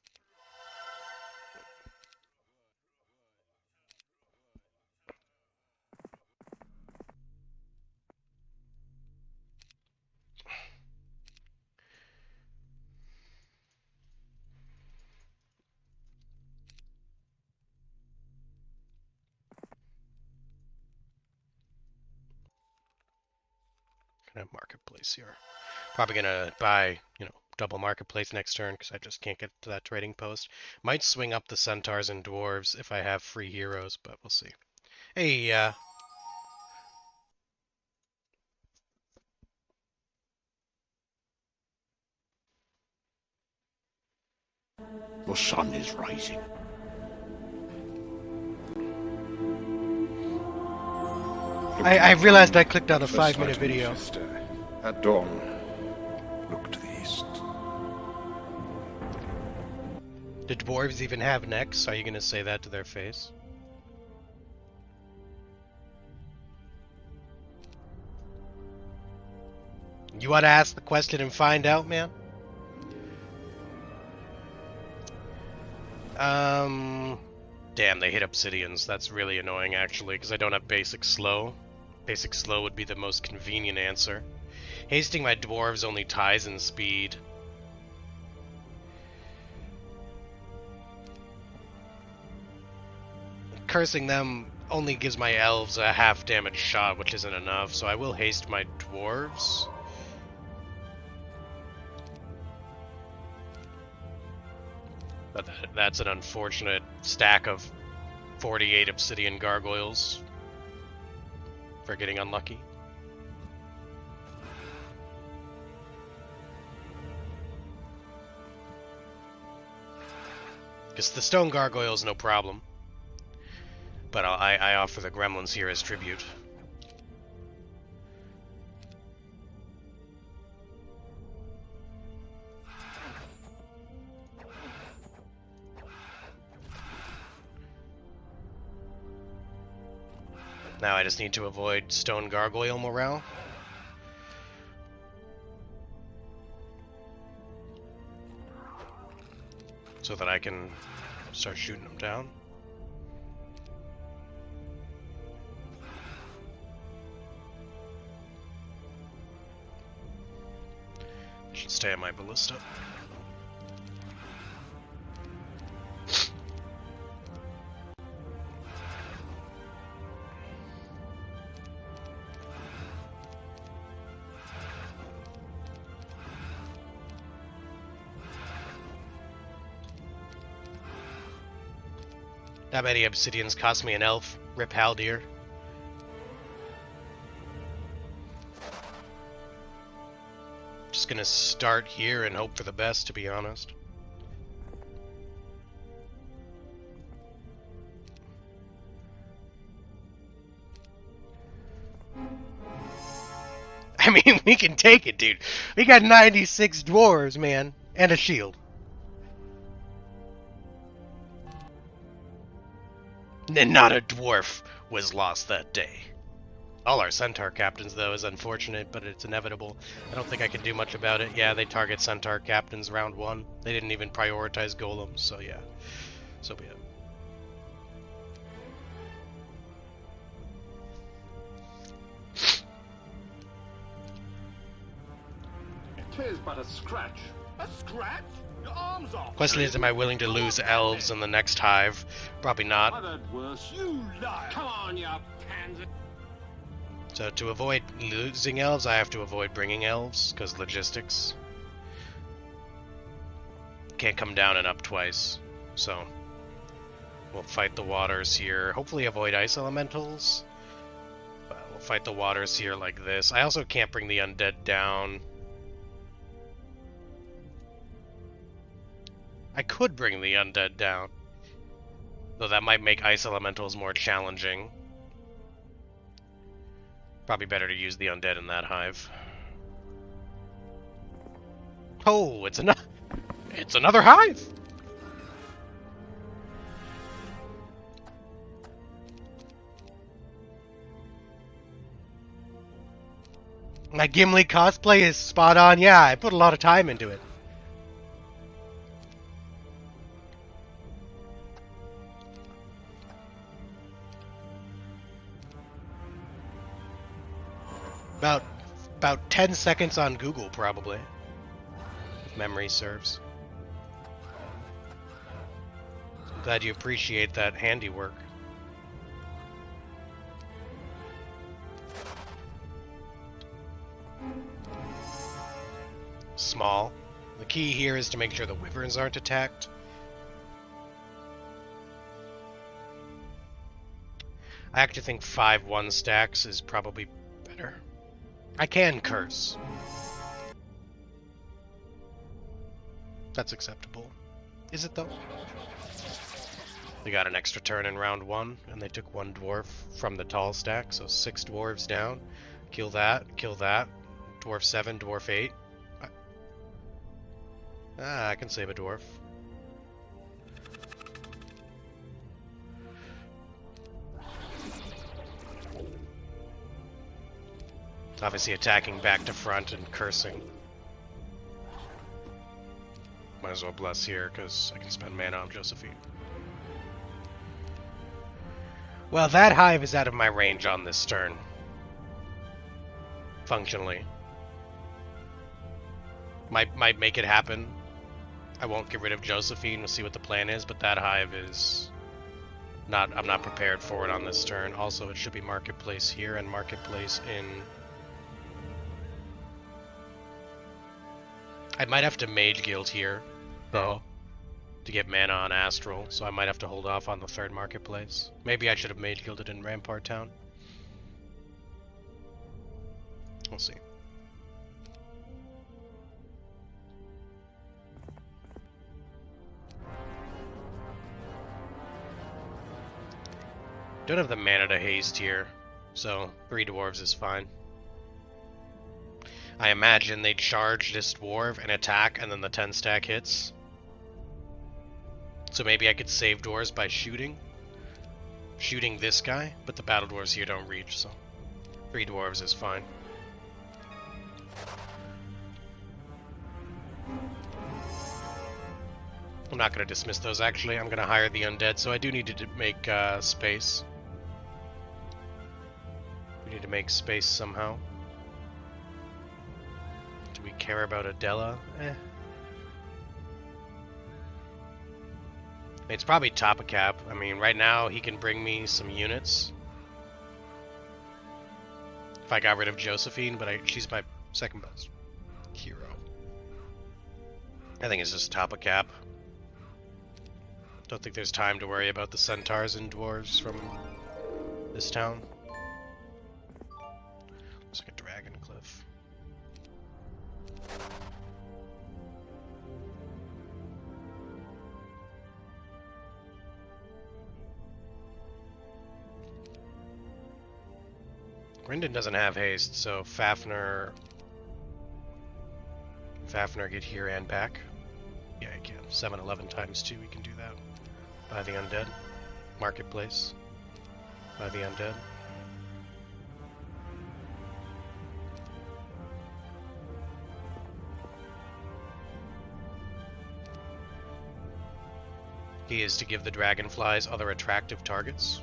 Gonna have marketplace here. Probably gonna buy, double marketplace next turn because I just can't get to that trading post. Might swing up the centaurs and dwarves if I have free heroes, but we'll see. Hey, The sun is rising. I realized I clicked on a First 5-minute light video. Manifesto. At dawn, look to the east. Do dwarves even have necks? Are you gonna say that to their face? You wanna ask the question and find out, man? Damn, they hit obsidians. That's really annoying, actually, because I don't have basic slow. Basic slow would be the most convenient answer. Hasting my dwarves only ties in speed. Cursing them only gives my elves a half damage shot, which isn't enough, so I will haste my dwarves. But that's an unfortunate stack of 48 obsidian gargoyles for getting unlucky. Because the stone gargoyles, no problem. But I offer the gremlins here as tribute. Now I just need to avoid stone gargoyle morale. So that I can start shooting them down. I should stay at my ballista. That many obsidians cost me an elf. Rip Haldir. Just gonna start here and hope for the best, to be honest. I mean, we can take it, dude. We got 96 dwarves, man. And a shield. And not a dwarf was lost that day. All our centaur captains, though, is unfortunate, but it's inevitable. I don't think I can do much about it. Yeah, they target centaur captains round 1. They didn't even prioritize golems, so yeah. So be it. Tis but a scratch. A scratch? Your arms off. Question is, am I willing to lose elves in the next hive? Probably not. I've heard worse. You liar. Come on, you pansy. So to avoid losing elves, I have to avoid bringing elves, because logistics. Can't come down and up twice, so. We'll fight the waters here. Hopefully avoid ice elementals. But we'll fight the waters here like this. I also can't bring the undead down. I could bring the undead down. Though that might make ice elementals more challenging. Probably better to use the undead in that hive. Oh, it's another hive! My Gimli cosplay is spot on. Yeah, I put a lot of time into it. About 10 seconds on Google, probably. If memory serves. Glad you appreciate that handiwork. Small. The key here is to make sure the wyverns aren't attacked. I actually think 5-1 stacks is probably better. I can curse. That's acceptable. Is it though? They got an extra turn in round 1, and they took 1 dwarf from the tall stack, so 6 dwarves down. Kill that, kill that. Dwarf 7, dwarf 8. I can save a dwarf. Obviously attacking back to front and cursing. Might as well bless here, because I can spend mana on Josephine. Well, that hive is out of my range on this turn. Functionally. Might make it happen. I won't get rid of Josephine, we'll see what the plan is, but that hive is... I'm not prepared for it on this turn. Also, it should be Marketplace here and Marketplace in... I might have to Mage Guild here, though, to get mana on Astral, so I might have to hold off on the 3rd Marketplace. Maybe I should have Mage Guilded in Rampart Town. We'll see. Don't have the mana to haste here, so 3 dwarves is fine. I imagine they charge this dwarf and attack, and then the 10 stack hits. So maybe I could save dwarves by shooting this guy, but the battle dwarves here don't reach, so 3 dwarves is fine. I'm not going to dismiss those, actually. I'm going to hire the undead, so I do need to make space. We need to make space somehow. Do we care about Adela? It's probably top of cap. I mean, right now he can bring me some units. If I got rid of Josephine, but she's my second best hero. I think it's just top of cap. Don't think there's time to worry about the centaurs and dwarves from this town. Looks like a dragon cliff. Gryndon doesn't have haste, so Fafnir get here and back. Yeah, he can. 7-11 times 2, we can do that. Buy the undead. Marketplace. Buy the undead. Key is to give the dragonflies other attractive targets.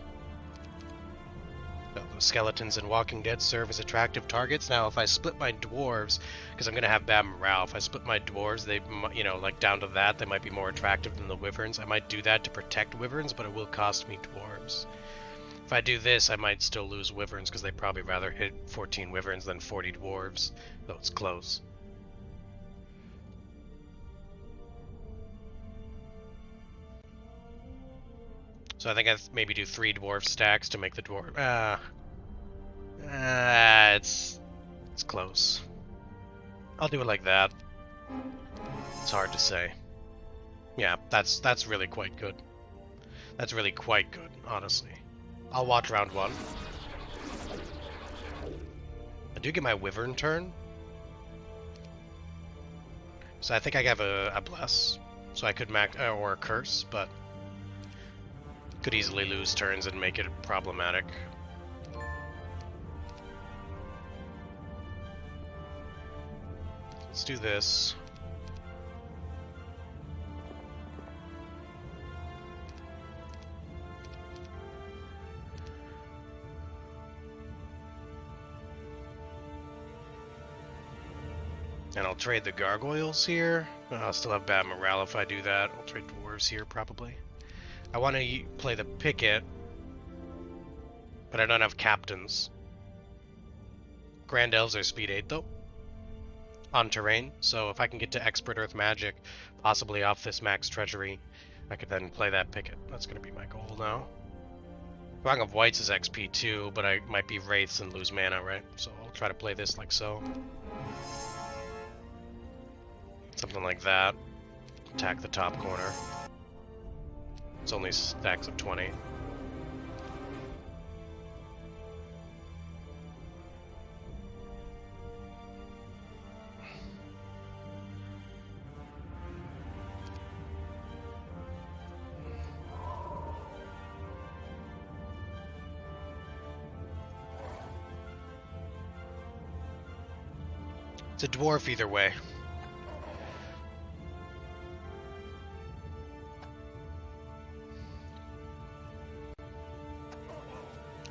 So the skeletons in Walking Dead serve as attractive targets. Now, if I split my dwarves, because I'm going to have bad morale, if I split my dwarves, they, you know, like down to that, they might be more attractive than the wyverns. I might do that to protect wyverns, but it will cost me dwarves. If I do this, I might still lose wyverns, because they'd probably rather hit 14 wyverns than 40 dwarves, though it's close. So I think I maybe do 3 dwarf stacks to make the dwarf. It's close. I'll do it like that. It's hard to say. Yeah, that's really quite good. That's really quite good, honestly. I'll watch round 1. I do get my Wyvern turn. So I think I have a Bless. So I could max, or a Curse, but could easily lose turns and make it problematic. Let's do this. And I'll trade the gargoyles here. I'll still have bad morale if I do that. I'll trade dwarves here, probably. I want to play the picket, but I don't have captains. Grand Elves are speed 8, though, on terrain. So if I can get to Expert Earth Magic, possibly off this max treasury, I could then play that picket. That's going to be my goal now. Throng of Whites is XP 2, but I might be Wraiths and lose mana, right? So I'll try to play this like so. Something like that. Attack the top corner. It's only stacks of 20. It's a dwarf either way.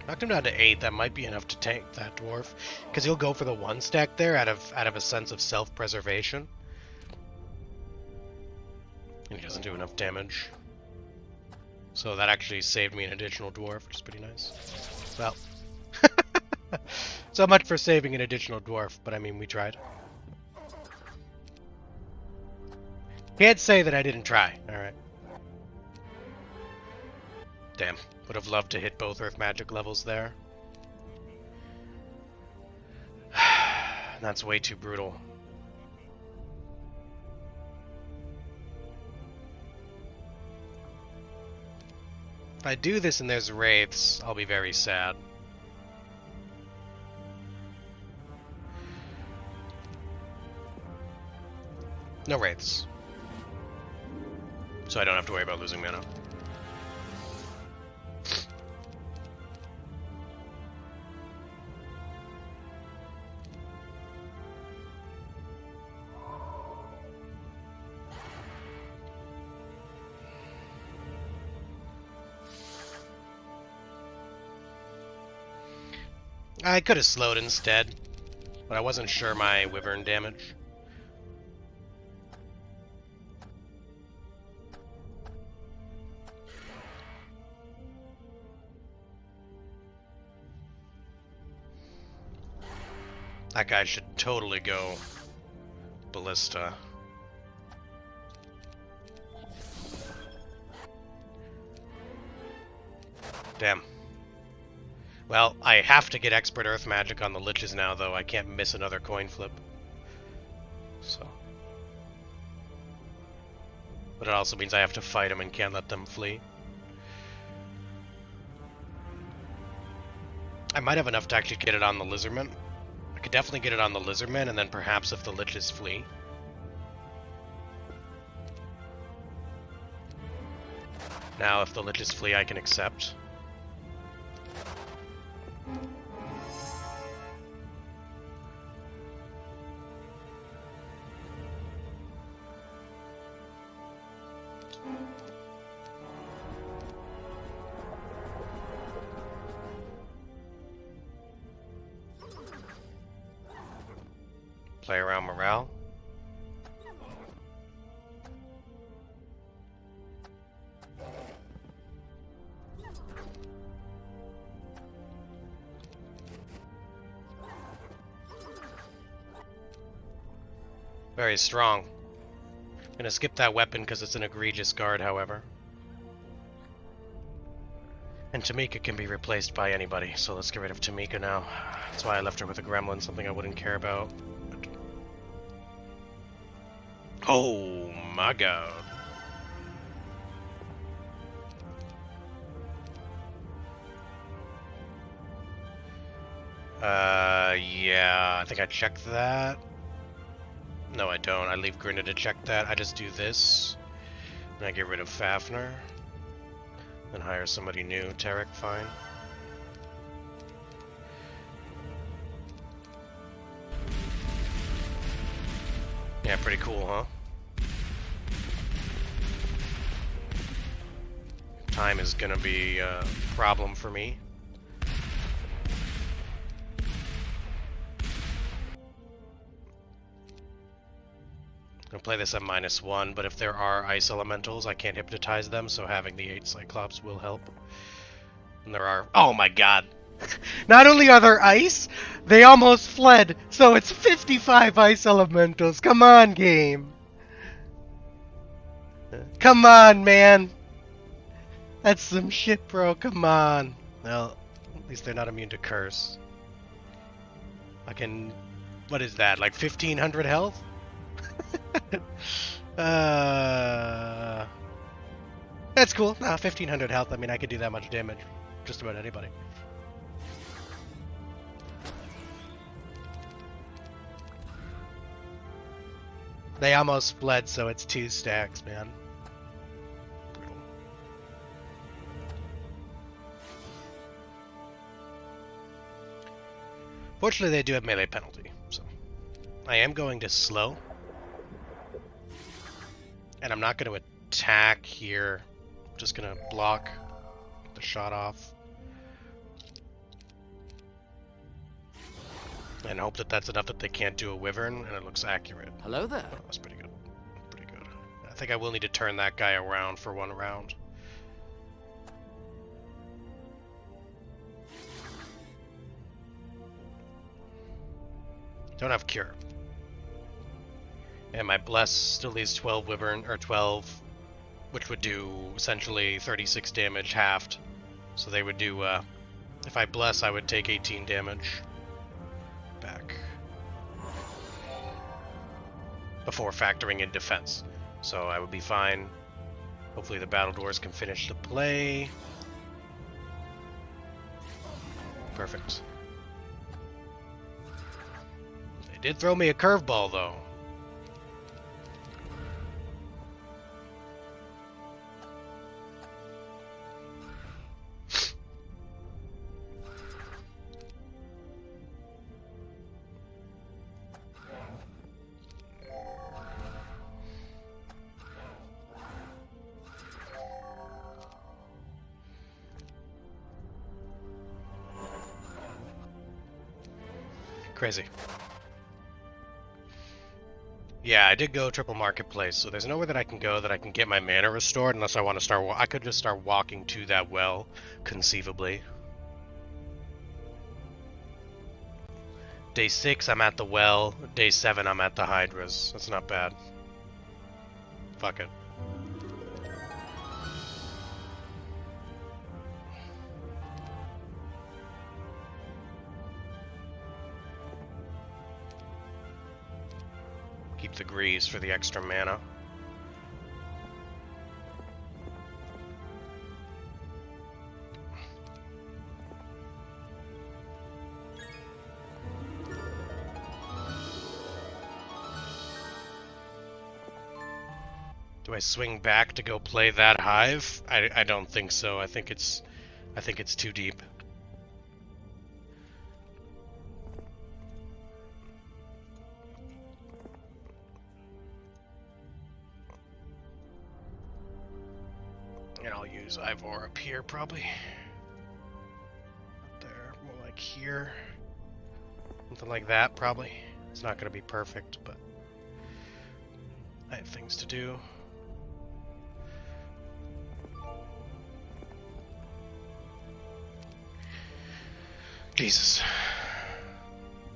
Knocked him down to 8. That might be enough to tank that dwarf, because he'll go for the 1 stack there out of a sense of self-preservation, and he doesn't do enough damage. So that actually saved me an additional dwarf, which is pretty nice. Well, so much for saving an additional dwarf, but I mean, we tried. Can't say that I didn't try. All right. Damn. Would have loved to hit both Earth Magic levels there. That's way too brutal. If I do this and there's Wraiths, I'll be very sad. No Wraiths. So I don't have to worry about losing mana. I could have slowed instead, but I wasn't sure my Wyvern damage. That guy should totally go Ballista. Damn. Well, I have to get Expert Earth Magic on the Liches now, though. I can't miss another coin flip. So. But it also means I have to fight them and can't let them flee. I might have enough to actually get it on the Lizardman. I could definitely get it on the Lizardman, and then perhaps if the Liches flee. Now, if the Liches flee, I can accept. Play around morale. Very strong. I'm gonna skip that weapon because it's an egregious guard, however. And Tamika can be replaced by anybody, so let's get rid of Tamika now. That's why I left her with a gremlin, something I wouldn't care about. Oh my god. Yeah, I think I checked that. No, I don't. I leave Grinda to check that. I just do this. And I get rid of Fafnir. Then hire somebody new. Tarek, fine. Yeah, pretty cool, huh? Time is gonna be a problem for me. I'm gonna play this at -1, but if there are ice elementals, I can't hypnotize them, so having the 8 Cyclops will help. And there are... Oh my god! Not only are there ice, they almost fled, so it's 55 ice elementals. Come on, game! Come on, man! That's some shit, bro, come on! Well, at least they're not immune to curse. I can... What is that, like 1500 health? That's cool. 1500 health. I mean, I could do that much damage. Just about anybody. They almost fled, so it's 2 stacks, man. Brutal. Fortunately, they do have melee penalty, so I am going to slow. And I'm not going to attack here. I'm just going to block the shot off. And hope that that's enough that they can't do a wyvern, and it looks accurate. Hello there. Oh, that's pretty good. Pretty good. I think I will need to turn that guy around for 1 round. Don't have cure. And my bless still leaves 12 wyvern, or 12, which would do essentially 36 damage halved. So they would do, if I bless, I would take 18 damage back. Before factoring in defense. So I would be fine. Hopefully the battle doors can finish the play. Perfect. They did throw me a curveball though. Crazy. Yeah, I did go triple marketplace, so there's nowhere that I can go that I can get my mana restored unless I want to start. I could just start walking to that well, conceivably. Day 6, I'm at the well. Day 7, I'm at the Hydras. That's not bad. Fuck it. Keep the grease for the extra mana. Do I swing back to go play that hive? I don't think so. I think it's too deep. And I'll use Ivor up here probably. Up there, more like here. Something like that probably. It's not gonna be perfect, but I have things to do. Jesus.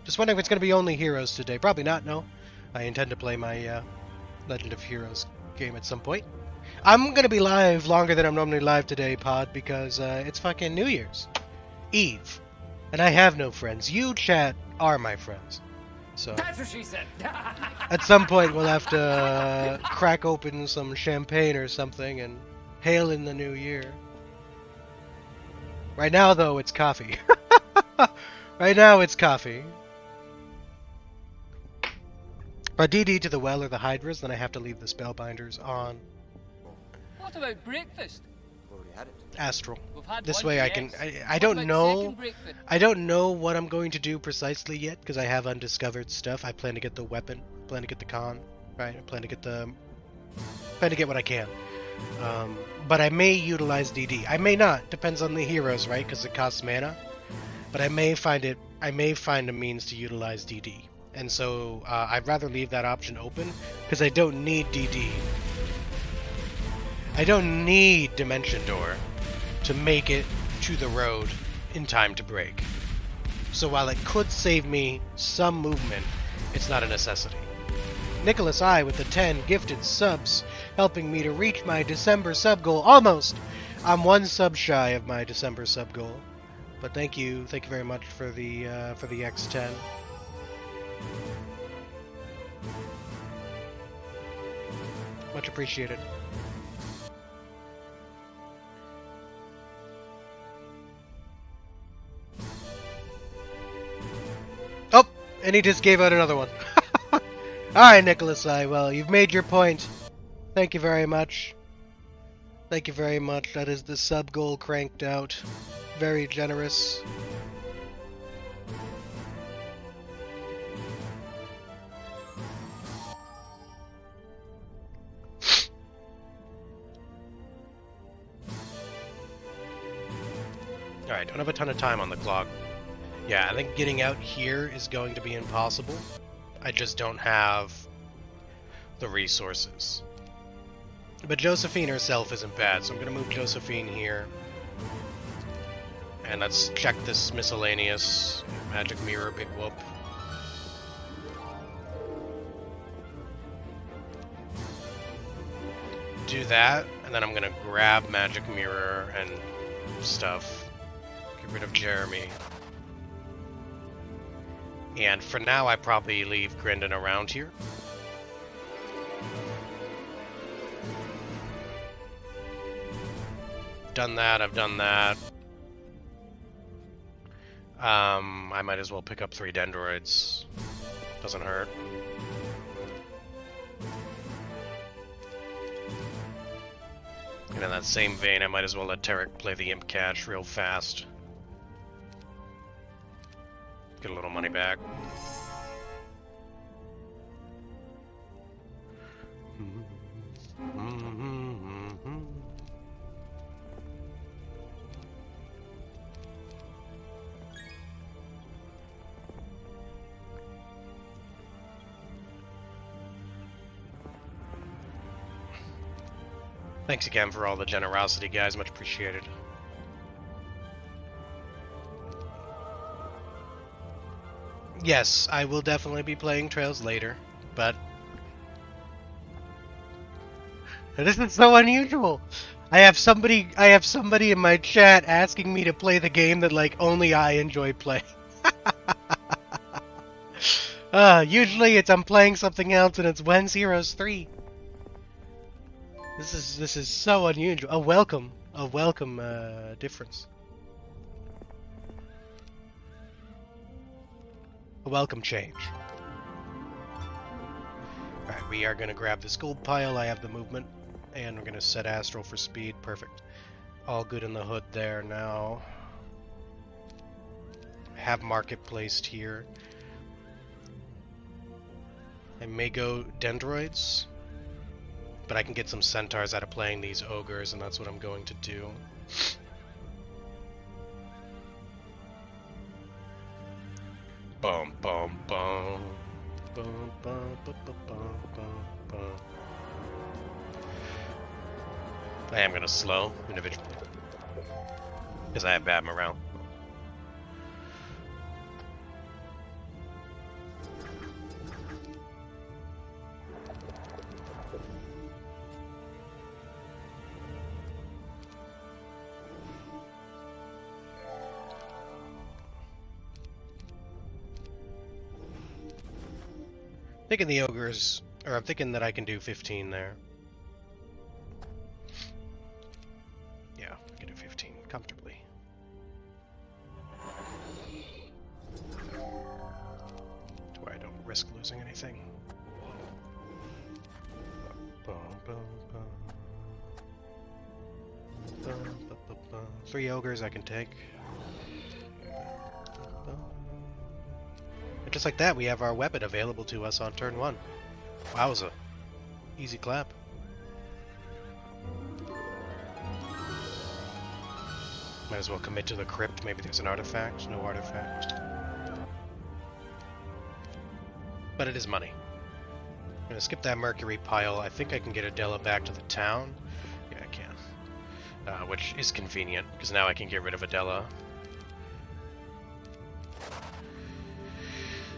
Just wondering if it's going to be only Heroes today. Probably not, no. I intend to play my Legend of Heroes game at some point. I'm gonna be live longer than I'm normally live today, Pod, because it's fucking New Year's Eve, and I have no friends. You, chat, are my friends. So That's what she said. at some point we'll have to crack open some champagne or something and hail in the new year. Right now, though, it's coffee. Right now, it's coffee. But DD to the well or the hydras, then I have to leave the spellbinders on What about breakfast? Already had it. astral. We've had This one, way I yes. can. I What don't about know. second breakfast? I don't know what I'm going to do precisely yet because I have undiscovered stuff. I plan to get the weapon. Plan to get the con. Right. I plan to get the. Plan to get what I can. But I may utilize DD. I may not. Depends on the heroes, right? Because it costs mana. But I may find it. I may find a means to utilize DD. And so I'd rather leave that option open because I don't need DD. I don't need Dimension Door to make it to the road in time to break. So while it could save me some movement, it's not a necessity. Nicholas I with the 10 gifted subs, helping me to reach my December sub goal. Almost! I'm one sub shy of my December sub goal. But thank you very much for the X10. Much appreciated. Oh, and he just gave out another one. Alright, Nicholas I. Well, you've made your point. Thank you very much. Thank you very much. That is the sub goal cranked out. Very generous. Alright, don't have a ton of time on the clock. Yeah, I think getting out here is going to be impossible. I just don't have the resources. But Josephine herself isn't bad, so I'm going to move Josephine here. And let's check this miscellaneous magic mirror big whoop. Do that, and then I'm going to grab magic mirror and stuff. Get rid of Jeremy. And for now, I probably leave Grindon around here. Done that, I've done that. I might as well pick up 3 Dendroids. Doesn't hurt. And in that same vein, I might as well let Tarek play the Imp Catch real fast. Get a little money back. Thanks again for all the generosity, guys. Much appreciated. Yes, I will definitely be playing Trails later, but this is so unusual. I have somebody in my chat asking me to play the game that like only I enjoy playing. Usually it's I'm playing something else and it's When's Heroes 3. This is so unusual. A welcome difference. A welcome change. Alright, we are gonna grab this gold pile. I have the movement, and we're gonna set Astral for speed. Perfect. All good in the hood there now. Have market placed here. I may go Dendroids, but I can get some centaurs out of playing these ogres, and that's what I'm going to do. Boom, boom, boom. Boom, boom, boom, boom, boom, boom. I am gonna slow individually because I have bad morale. Thinking the ogres, or I'm thinking that I can do 15 there. Yeah, I can do 15 comfortably. To where I don't risk losing anything. Bum, bum, bum. Bum, bum, bum, bum. 3 ogres I can take. And just like that, we have our weapon available to us on turn 1. Wowza. Easy clap. Might as well commit to the crypt. Maybe there's an artifact. No artifact. But it is money. I'm gonna skip that mercury pile. I think I can get Adela back to the town. Yeah, I can. Which is convenient, because now I can get rid of Adela.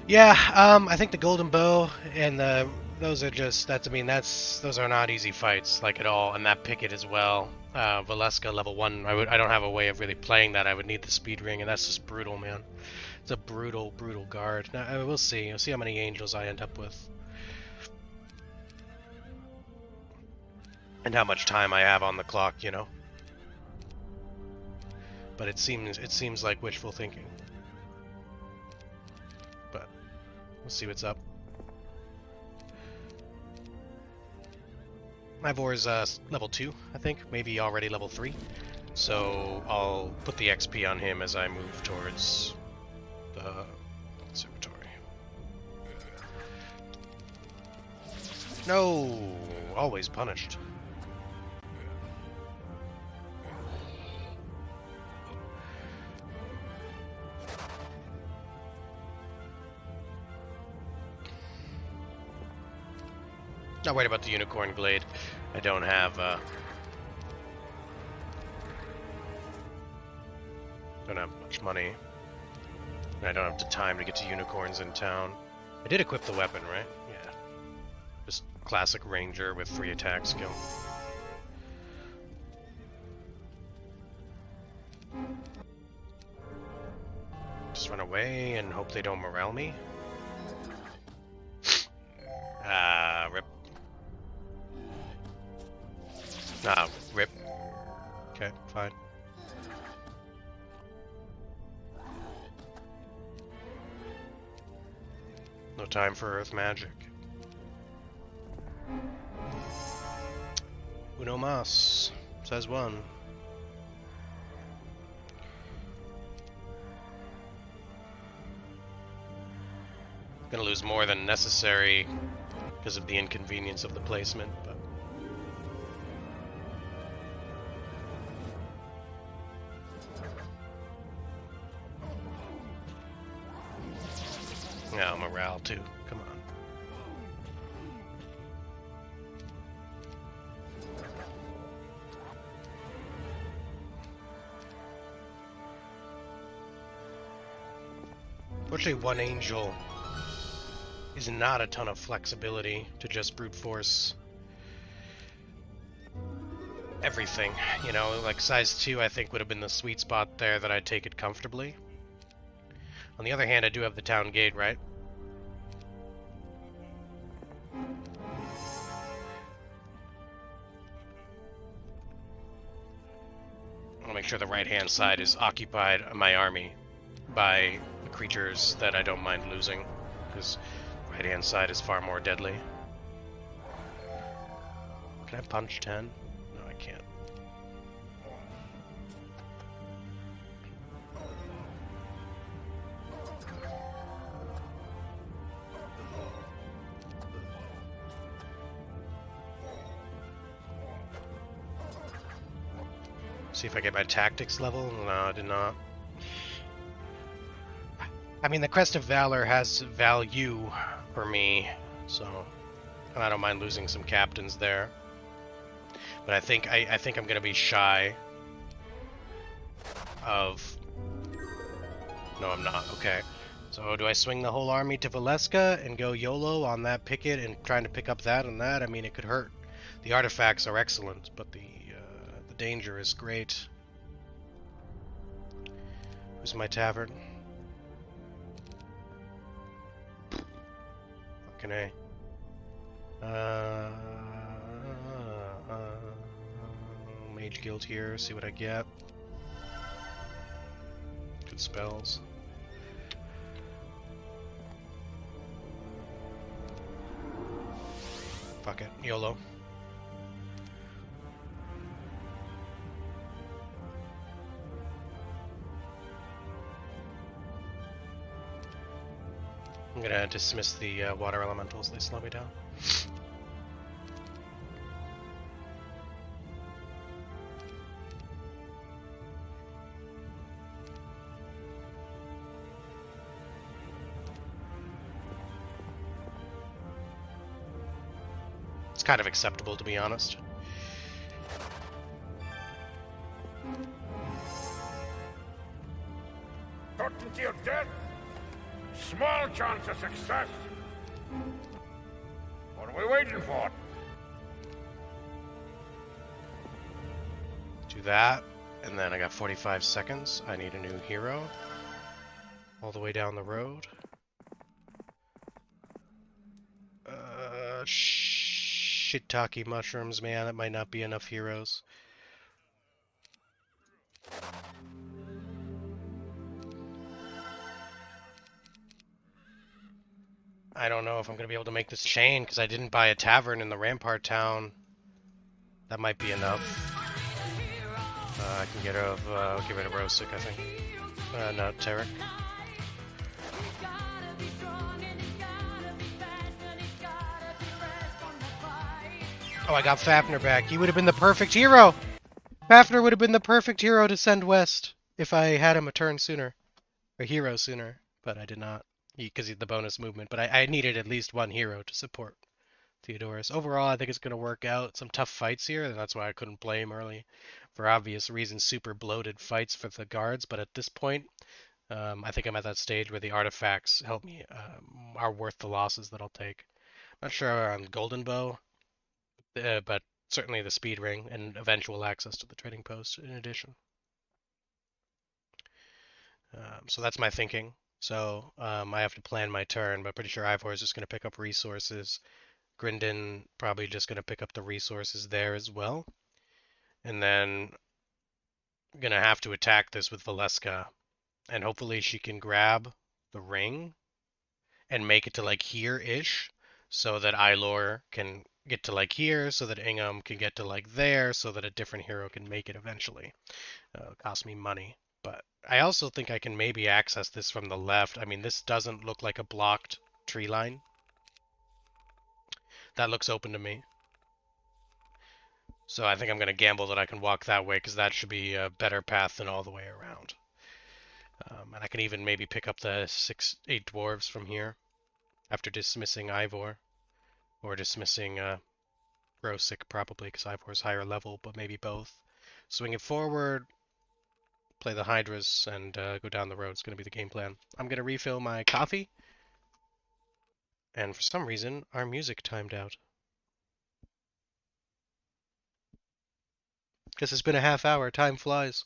Yeah, I think the golden bow and those are just those are not easy fights, like, at all, and that picket as well. Valeska level 1, I don't have a way of really playing that. I would need the speed ring, and that's just brutal, man. It's a brutal guard. Now we'll see. We'll see how many angels I end up with, and how much time I have on the clock, you know. But it seems like wishful thinking. But we'll see what's up. Ivor's level 2, I think, maybe already level 3. So I'll put the XP on him as I move towards the observatory. No, always punished. Not worried about the unicorn blade. I don't have much money. And I don't have the time to get to unicorns in town. I did equip the weapon, right? Yeah. Just classic ranger with 3 attack skill. Just run away and hope they don't morale me. Rip. Ah, rip. Okay, fine. No time for earth magic. Uno mas, says one. Gonna lose more than necessary because of the inconvenience of the placement, but no, morale too. Come on. Fortunately, one angel is not a ton of flexibility to just brute force everything. You know, like size 2 I think would have been the sweet spot there that I'd take it comfortably. On the other hand, I do have the town gate, right? I'll make sure the right-hand side is occupied, my army, by creatures that I don't mind losing, because right-hand side is far more deadly. Can I punch 10? No, I can't. See if I get my tactics level. No, I did not. I mean, the Crest of Valor has value for me, so, and I don't mind losing some captains there. But I think I'm gonna be shy of. No, I'm not. Okay. So do I swing the whole army to Valeska and go YOLO on that picket and trying to pick up that and that? I mean, it could hurt. The artifacts are excellent, but the danger is great. Who's my tavern? Fucking A. Uh, Mage Guild here, see what I get. Good spells. Fuck it, YOLO. I'm gonna dismiss the water elementals, they slow me down. It's kind of acceptable, to be honest. Certainty of death. Small chance of success. What are we waiting for? Do that, and then I got 45 seconds. I need a new hero. All the way down the road. Shiitake mushrooms, man, that might not be enough heroes. I don't know if I'm gonna be able to make this chain because I didn't buy a tavern in the Rampart town. That might be enough. I can get rid of Rosic, I think. No, Tarek. Oh, I got Fafnir back. He would have been the perfect hero! Fafnir would have been the perfect hero to send west if I had him a turn sooner. Or hero sooner, but I did not. Because the bonus movement, but I needed at least one hero to support Theodorus. Overall, I think it's going to work out. Some tough fights here, and that's why I couldn't play him early. For obvious reasons, super bloated fights for the guards, but at this point, I think I'm at that stage where the artifacts help me, are worth the losses that I'll take. Not sure on Golden Bow, but certainly the speed ring and eventual access to the trading post in addition. So that's my thinking. So I have to plan my turn, but pretty sure Ivor is just going to pick up resources. Grindon probably just going to pick up the resources there as well. And then I'm going to have to attack this with Valeska. And hopefully she can grab the ring and make it to like here-ish so that Eilor can get to like here, so that Ingham can get to like there, so that a different hero can make it eventually. It'll cost me money. But I also think I can maybe access this from the left. I mean, this doesn't look like a blocked tree line. That looks open to me. So I think I'm going to gamble that I can walk that way, because that should be a better path than all the way around. And I can even maybe pick up the 8 dwarves from here after dismissing Ivor. Or dismissing Rosic, probably, because Ivor's higher level, but maybe both. Swing it forward, play the Hydras, and go down the road. It's going to be the game plan. I'm going to refill my coffee. And for some reason, our music timed out. Guess it's been a half hour. Time flies.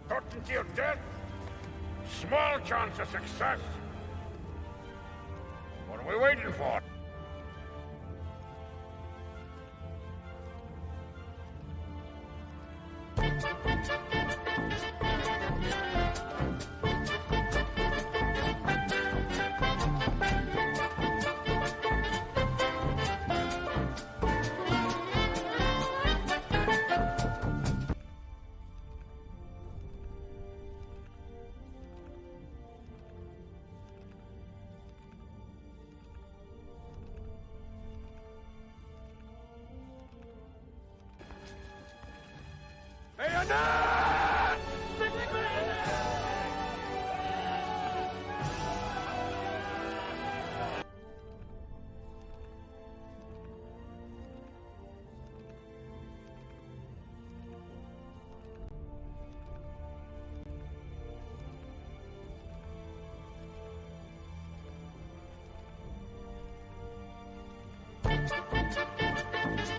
Certainty of death. Small chance of success. What are we waiting for?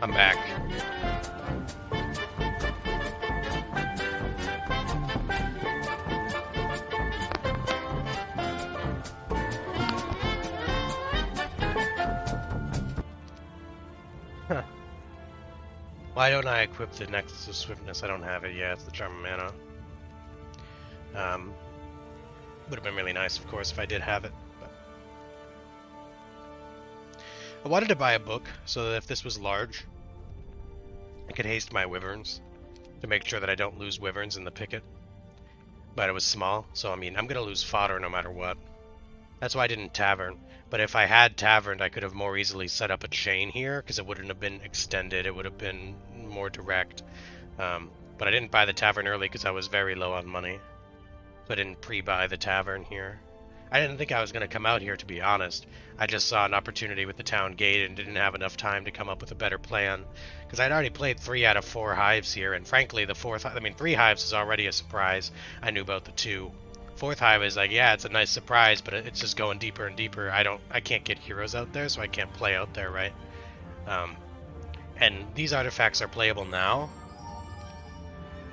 I'm back. Huh. Why don't I equip the Nexus of Swiftness? I don't have it yet. It's the Charm of Mana. Would have been really nice, of course, if I did have it. But I wanted to buy a book so that if this was large, I could haste my wyverns to make sure that I don't lose wyverns in the picket. But it was small, so I mean, I'm going to lose fodder no matter what. That's why I didn't tavern. But if I had taverned, I could have more easily set up a chain here, because it wouldn't have been extended. It would have been more direct. But I didn't buy the tavern early because I was very low on money. So I didn't pre-buy the tavern here. I didn't think I was going to come out here, to be honest. I just saw an opportunity with the town gate and didn't have enough time to come up with a better plan. Because I'd already played 3 out of 4 hives here, and frankly, the 4th... I mean, 3 hives is already a surprise. I knew about the 2. 4th hive is like, yeah, it's a nice surprise, but it's just going deeper and deeper. I can't get heroes out there, so I can't play out there, right? And these artifacts are playable now.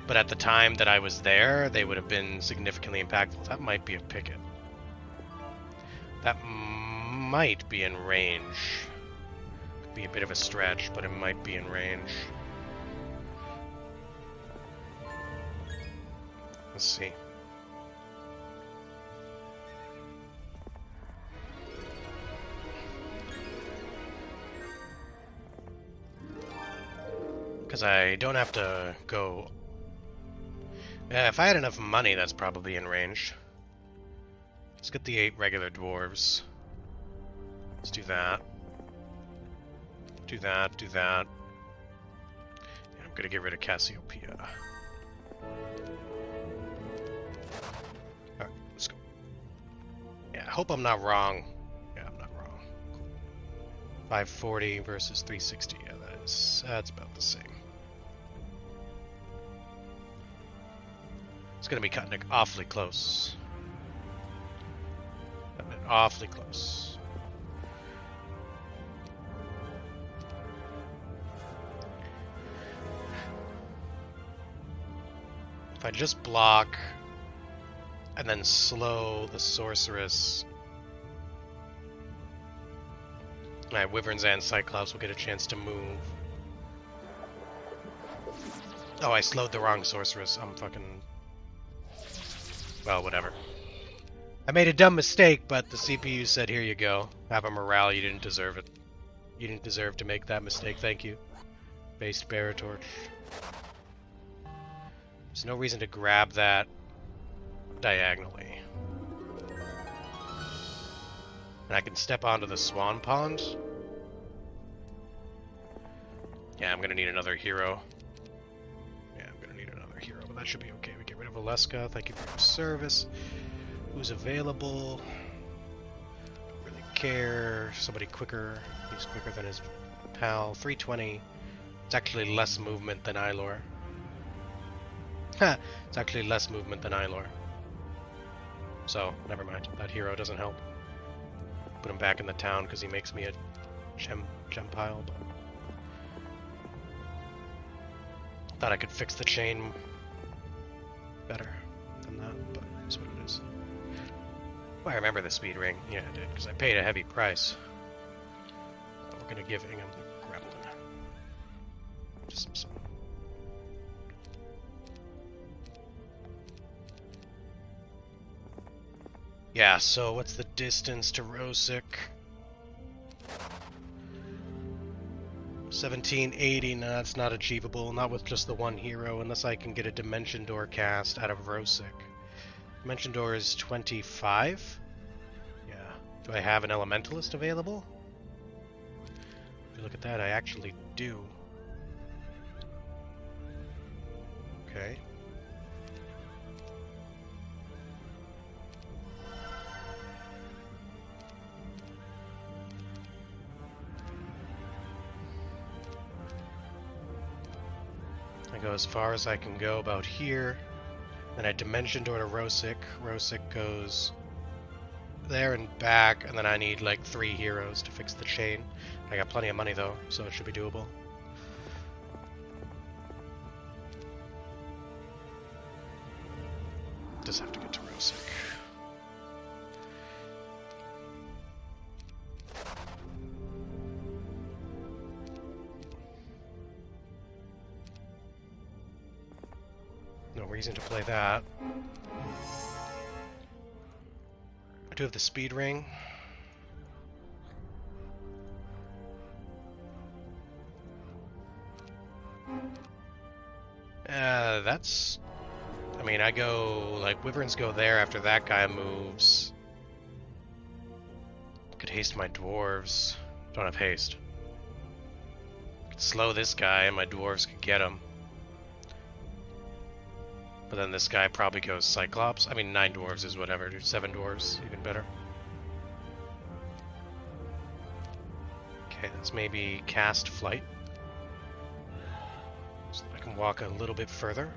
But at the time that I was there, they would have been significantly impactful. That might be a picket. That might be in range. Could be a bit of a stretch, but it might be in range. Let's see. Because I don't have to go... Yeah, if I had enough money, that's probably in range. Let's get the 8 regular dwarves. Let's do that. Do that, do that. And I'm gonna get rid of Cassiopeia. Alright, let's go. Yeah, I hope I'm not wrong. Yeah, I'm not wrong. Cool. 540 versus 360. Yeah, that's about the same. It's gonna be cutting it awfully close. Cutting it awfully close. If I just block and then slow the sorceress, my wyverns and cyclops will get a chance to move. Oh, I slowed the wrong sorceress. I'm fucking... Well, whatever. I made a dumb mistake, but the CPU said, here you go. Have a morale, you didn't deserve it. You didn't deserve to make that mistake, thank you. Based Baratorch. There's no reason to grab that diagonally. And I can step onto the swan pond. Yeah, I'm gonna need another hero. Yeah, I'm gonna need another hero, but that should be okay. We get rid of Valeska. Thank you for your service. Who's available? Don't really care. Somebody quicker. He's quicker than his pal. 320. It's actually less movement than Ylor. Ha! It's actually less movement than Ylor. So, never mind. That hero doesn't help. Put him back in the town because he makes me a gem pile. But thought I could fix the chain better than that, but that's what it is. Oh, I remember the speed ring. Yeah, I did, because I paid a heavy price. We're gonna give Ingham the Gremlin. Just some. Yeah, so what's the distance to Rosic? 1780, no, that's not achievable, not with just the one hero, unless I can get a Dimension Door cast out of Rosic. Dimension Door is 25? Yeah. Do I have an Elementalist available? If you look at that, I actually do. Okay. I go as far as I can go about here. Then I dimension door to Rosic. Rosic goes there and back, and then I need like 3 heroes to fix the chain. I got plenty of money though, so it should be doable. Just have to get to Rosic. No reason to play that. I do have the speed ring. That's... I mean, I go... like, Wyverns go there after that guy moves. Could haste my dwarves. Don't have haste. Could slow this guy and my dwarves could get him. But then this guy probably goes Cyclops. I mean, 9 dwarves is whatever. 7 dwarves, even better. Okay, let's maybe cast Flight. So that I can walk a little bit further.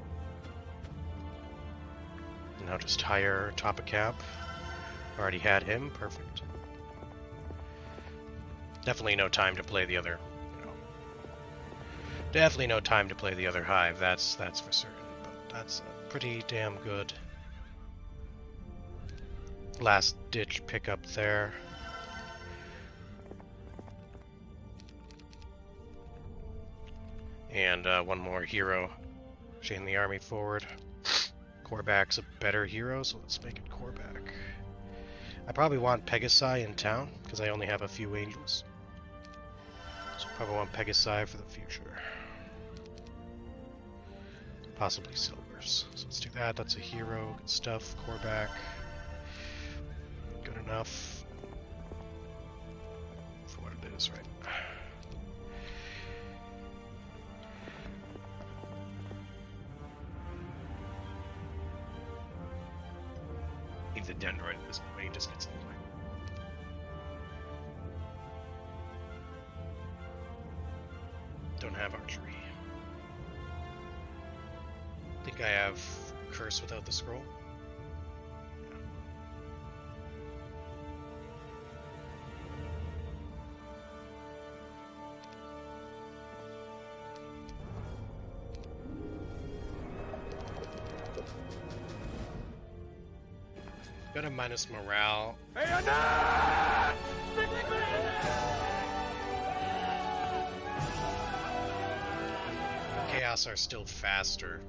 And now just hire top of cap. Already had him, perfect. Definitely no time to play the other, you know. Definitely no time to play the other hive, that's for certain. But that's pretty damn good. Last ditch pickup there. And one more hero. Chain the army forward. Korvax's a better hero, so let's make it Korvax. I probably want Pegasi in town, because I only have a few angels. So I probably want Pegasi for the future. Possibly silvers. So let's do that. That's a hero. Good stuff. Korvax. Good enough. For what it is, right? Leave the dendroid at this point. He just gets in the way. Don't have archery. Think I have curse without the scroll. Got a minus morale. Chaos are still faster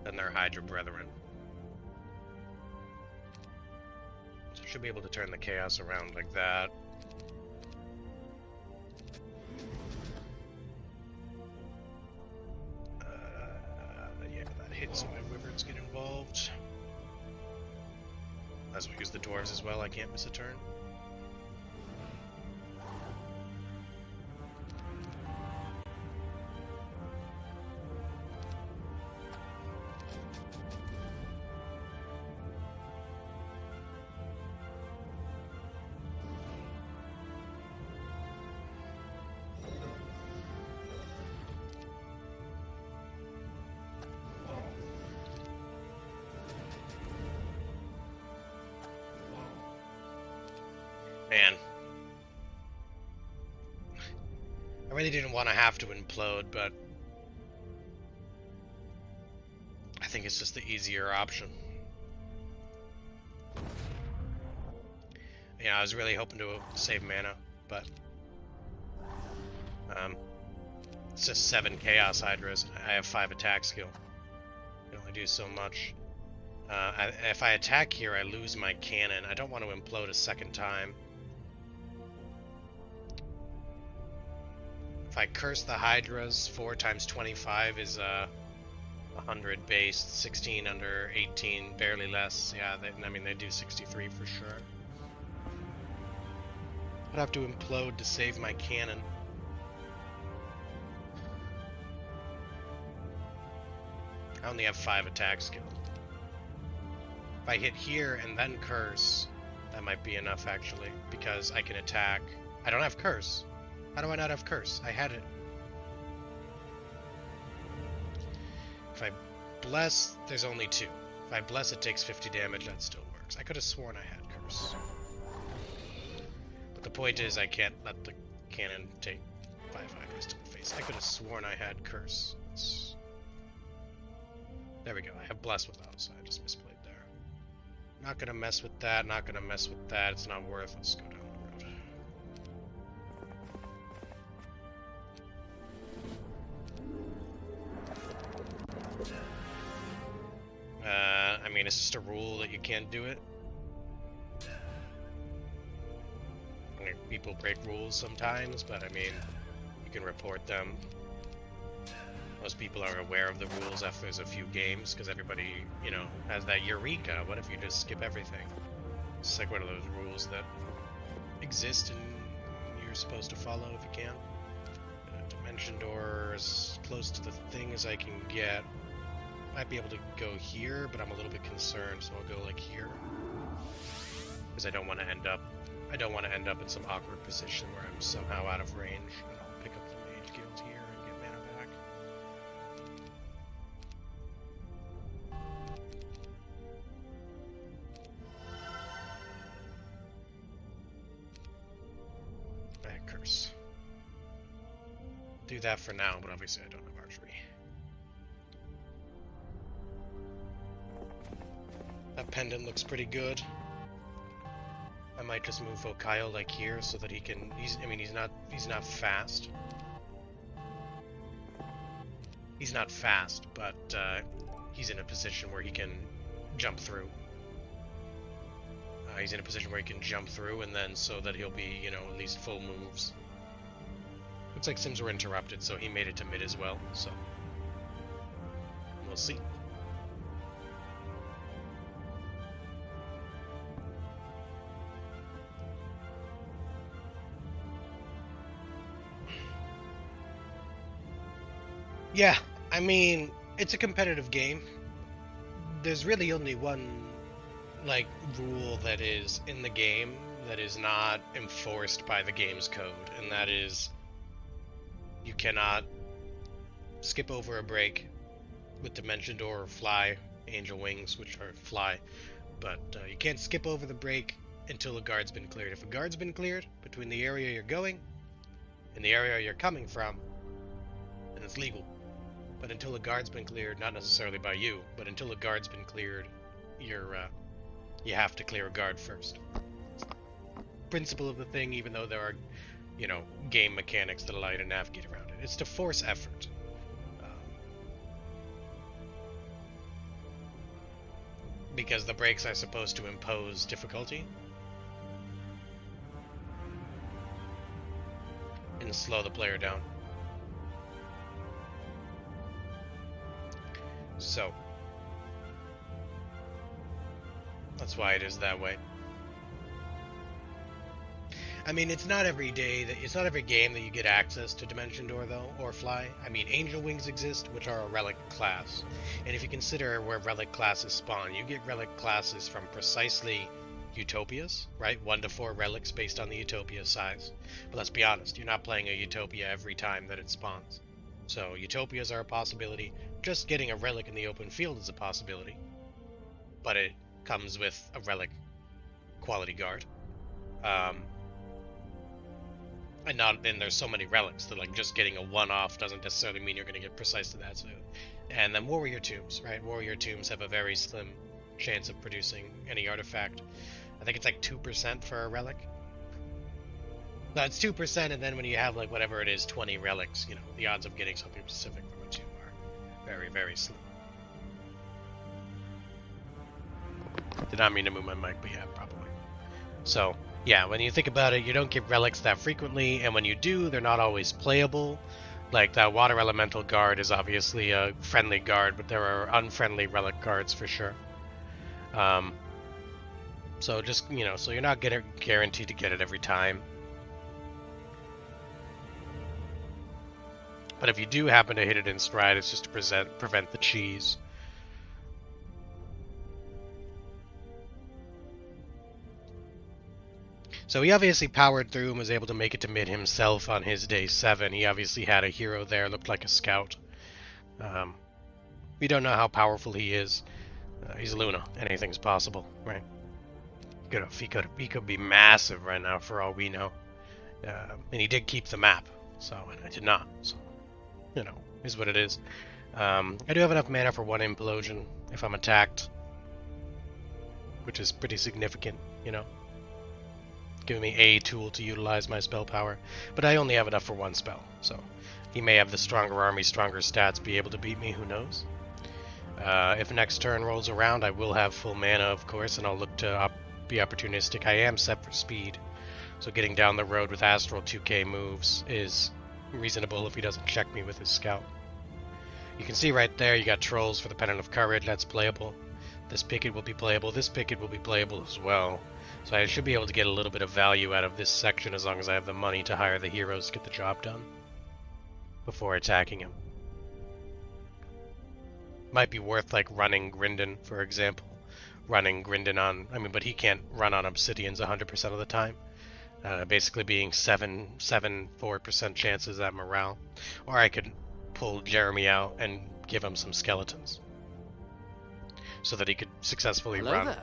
than their Hydra brethren. So should be able to turn the chaos around like that. Yeah, that hits when my wyverns get involved. As we use the dwarves as well, I can't miss a turn. Man. I really didn't want to have to implode, but I think it's just the easier option. Yeah, I was really hoping to save mana, but it's just 7 Chaos Hydras. I have 5 attack skill. I can only do so much. If I attack here, I lose my cannon. I don't want to implode a second time. If I curse the Hydras, 4 times 25 is 100 base, 16 under 18, barely less. Yeah, I mean, they do 63 for sure. I'd have to implode to save my cannon. I only have 5 attack skill. If I hit here and then curse, that might be enough actually, because I can attack. I don't have curse. How do I not have curse? I had it. If I bless, there's only 2. If I bless, it takes 50 damage, that still works. I could have sworn I had curse. But the point is, I can't let the cannon take 5 items to the face. I could have sworn I had curse. There we go. I have bless without, so I just misplayed there. Not gonna mess with that, not gonna mess with that. It's not worth. Let's go down the road. I mean, it's just a rule that you can't do it. Like, people break rules sometimes, but I mean, you can report them. Most people are aware of the rules after there's a few games, because everybody, you know, has that eureka. What if you just skip everything? It's like one of those rules that exist and you're supposed to follow if you can. Dimension door as close to the thing as I can get. Might be able to go here, but I'm a little bit concerned, so I'll go like here. Because I don't want to end up in some awkward position where I'm somehow out of range. And I'll pick up the mage guild here and get mana back. Curse. Do that for now, but obviously I don't have archery. That pendant looks pretty good. I might just move Okayo like here so that he can. He's not fast. He's not fast, but he's in a position where he can jump through. He's in a position where he can jump through, and then so that he'll be, you know, at least full moves. Looks like Sims were interrupted, so he made it to mid as well. So we'll see. Yeah, I mean, it's a competitive game. There's really only one, like, rule that is in the game that is not enforced by the game's code, and that is you cannot skip over a break with Dimension Door or Fly, Angel Wings, which are Fly, but you can't skip over the break until a guard's been cleared. If a guard's been cleared between the area you're going and the area you're coming from, then it's legal. But until a guard's been cleared, not necessarily by you, but until a guard's been cleared, you have to clear a guard first. Principle of the thing, even though there are, you know, game mechanics that allow you to navigate around it. It's to force effort. Because the breaks are supposed to impose difficulty and slow the player down. So that's why it is that way. I mean, it's not every day that it's not every game that you get access to Dimension Door though, or Fly. I mean, Angel Wings exist, which are a relic class, and if you consider where relic classes spawn, you get relic classes from precisely utopias, right? 1 to 4 relics based on the utopia size. But let's be honest, you're not playing a utopia every time that it spawns. So utopias are a possibility. Just getting a relic in the open field is a possibility, but it comes with a relic quality guard. And there's so many relics that, like, just getting a one-off doesn't necessarily mean you're going to get precise to that. So, and then warrior tombs, right? Warrior tombs have a very slim chance of producing any artifact. I think it's like 2% for a relic. No, it's 2%, and then when you have, like, whatever it is, 20 relics, you know, the odds of getting something specific from a tomb are very, very slim. Did not mean to move my mic, but yeah, probably. So, yeah, when you think about it, you don't get relics that frequently, and when you do, they're not always playable. Like, that water elemental guard is obviously a friendly guard, but there are unfriendly relic guards for sure. So just, you know, so you're not guaranteed to get it every time. But if you do happen to hit it in stride, it's just to prevent the cheese. So he obviously powered through and was able to make it to mid himself on his day 7. He obviously had a hero there, looked like a scout. We don't know how powerful he is. He's Luna. Anything's possible, right? He could be massive right now for all we know. And he did keep the map, so and I did not. So, you know, is what it is. I do have enough mana for 1 implosion if I'm attacked, which is pretty significant, you know. Giving me a tool to utilize my spell power, but I only have enough for 1 spell, so he may have the stronger army, stronger stats, be able to beat me, who knows. If next turn rolls around, I will have full mana, of course, and I'll look to be opportunistic. I am set for speed, so getting down the road with Astral 2k moves is reasonable if he doesn't check me with his scout. You can see right there, you got Trolls for the Pennant of Courage, that's playable. This Picket will be playable, this Picket will be playable as well. So I should be able to get a little bit of value out of this section as long as I have the money to hire the heroes to get the job done before attacking him. Might be worth like running Grindin, for example. Running Grindin on, but he can't run on Obsidians 100% of the time. Basically being 4% chances at morale. Or I could pull Jeremy out and give him some skeletons so that he could successfully run.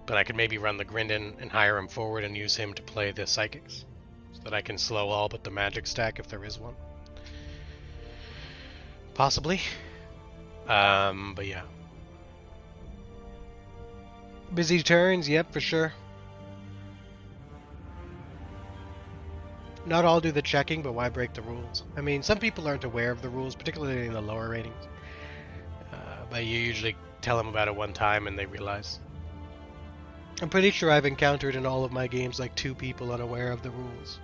But I could maybe run the Grindin and hire him forward and use him to play the Psychics so that I can slow all but the magic stack if there is one. Possibly. But yeah. Busy turns, yep, for sure. Not all do the checking, but why break the rules? I mean, some people aren't aware of the rules, particularly in the lower ratings. But you usually tell them about it one time and they realize. I'm pretty sure I've encountered in all of my games like 2 people unaware of the rules.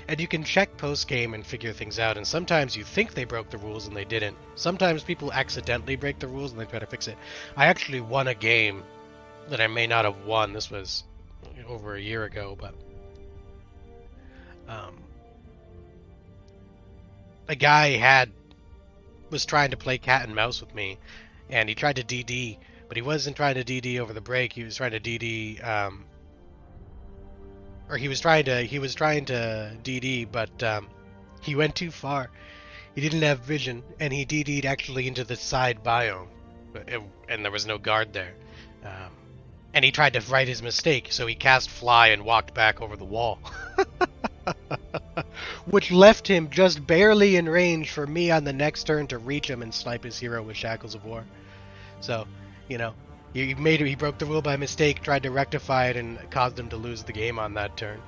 And you can check post-game and figure things out, and sometimes you think they broke the rules and they didn't. Sometimes people accidentally break the rules and they try to fix it. I actually won a game that I may not have won. This was over a year ago, but a guy was trying to play cat and mouse with me, and he tried to DD, but he wasn't trying to DD over the break. He was trying to DD, or he was trying to DD, but he went too far. He didn't have vision, and he DD'd actually into the side biome, and there was no guard there. And he tried to right his mistake, so he cast Fly and walked back over the wall. Which left him just barely in range for me on the next turn to reach him and snipe his hero with Shackles of War. So, you know, he broke the rule by mistake, tried to rectify it, and caused him to lose the game on that turn.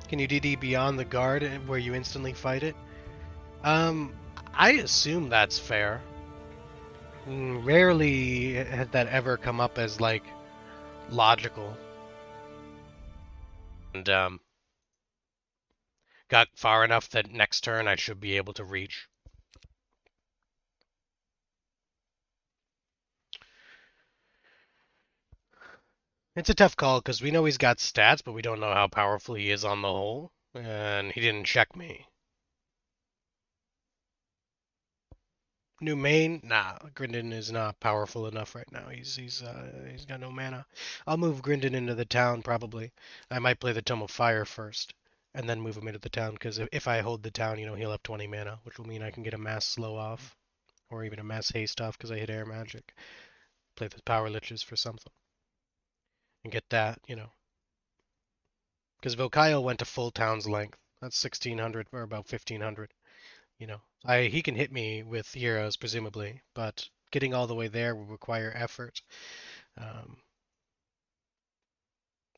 Can you DD beyond the guard where you instantly fight it? I assume that's fair. Rarely has that ever come up as, like, logical. And, got far enough that next turn I should be able to reach. It's a tough call because we know he's got stats, but we don't know how powerful he is on the whole. And he didn't check me. New main? Nah, Grindin is not powerful enough right now. He's got no mana. I'll move Grindin into the town probably. I might play the Tome of Fire first, and then move him into the town because if I hold the town, you know, he'll have 20 mana, which will mean I can get a mass slow off, or even a mass haste off because I hit air magic. Play the Power Liches for something, and get that, you know. Because Vokail went to full town's length. That's 1600 or about 1500. You know, he can hit me with heroes presumably, but getting all the way there will require effort.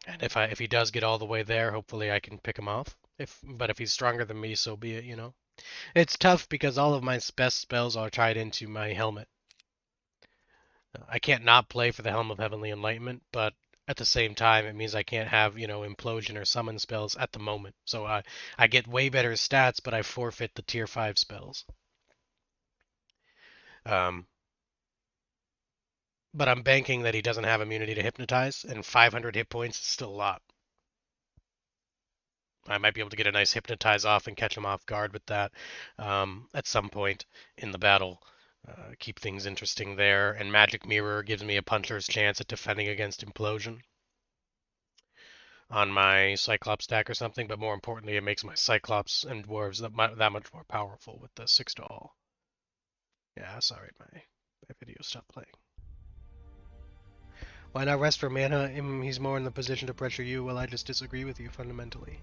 And if he does get all the way there, hopefully I can pick him off. But if he's stronger than me, so be it. You know, it's tough because all of my best spells are tied into my helmet. I can't not play for the Helm of Heavenly Enlightenment, but at the same time, it means I can't have, you know, Implosion or Summon spells at the moment. So I get way better stats, but I forfeit the Tier 5 spells. But I'm banking that he doesn't have immunity to Hypnotize, and 500 hit points is still a lot. I might be able to get a nice hypnotize off and catch him off guard with that at some point in the battle. Keep things interesting there. And Magic Mirror gives me a puncher's chance at defending against Implosion on my Cyclops deck or something, but more importantly, it makes my Cyclops and Dwarves that much more powerful with the 6 to all. Yeah, sorry, my video stopped playing. Why not rest for mana? He's more in the position to pressure you. Well, I just disagree with you fundamentally.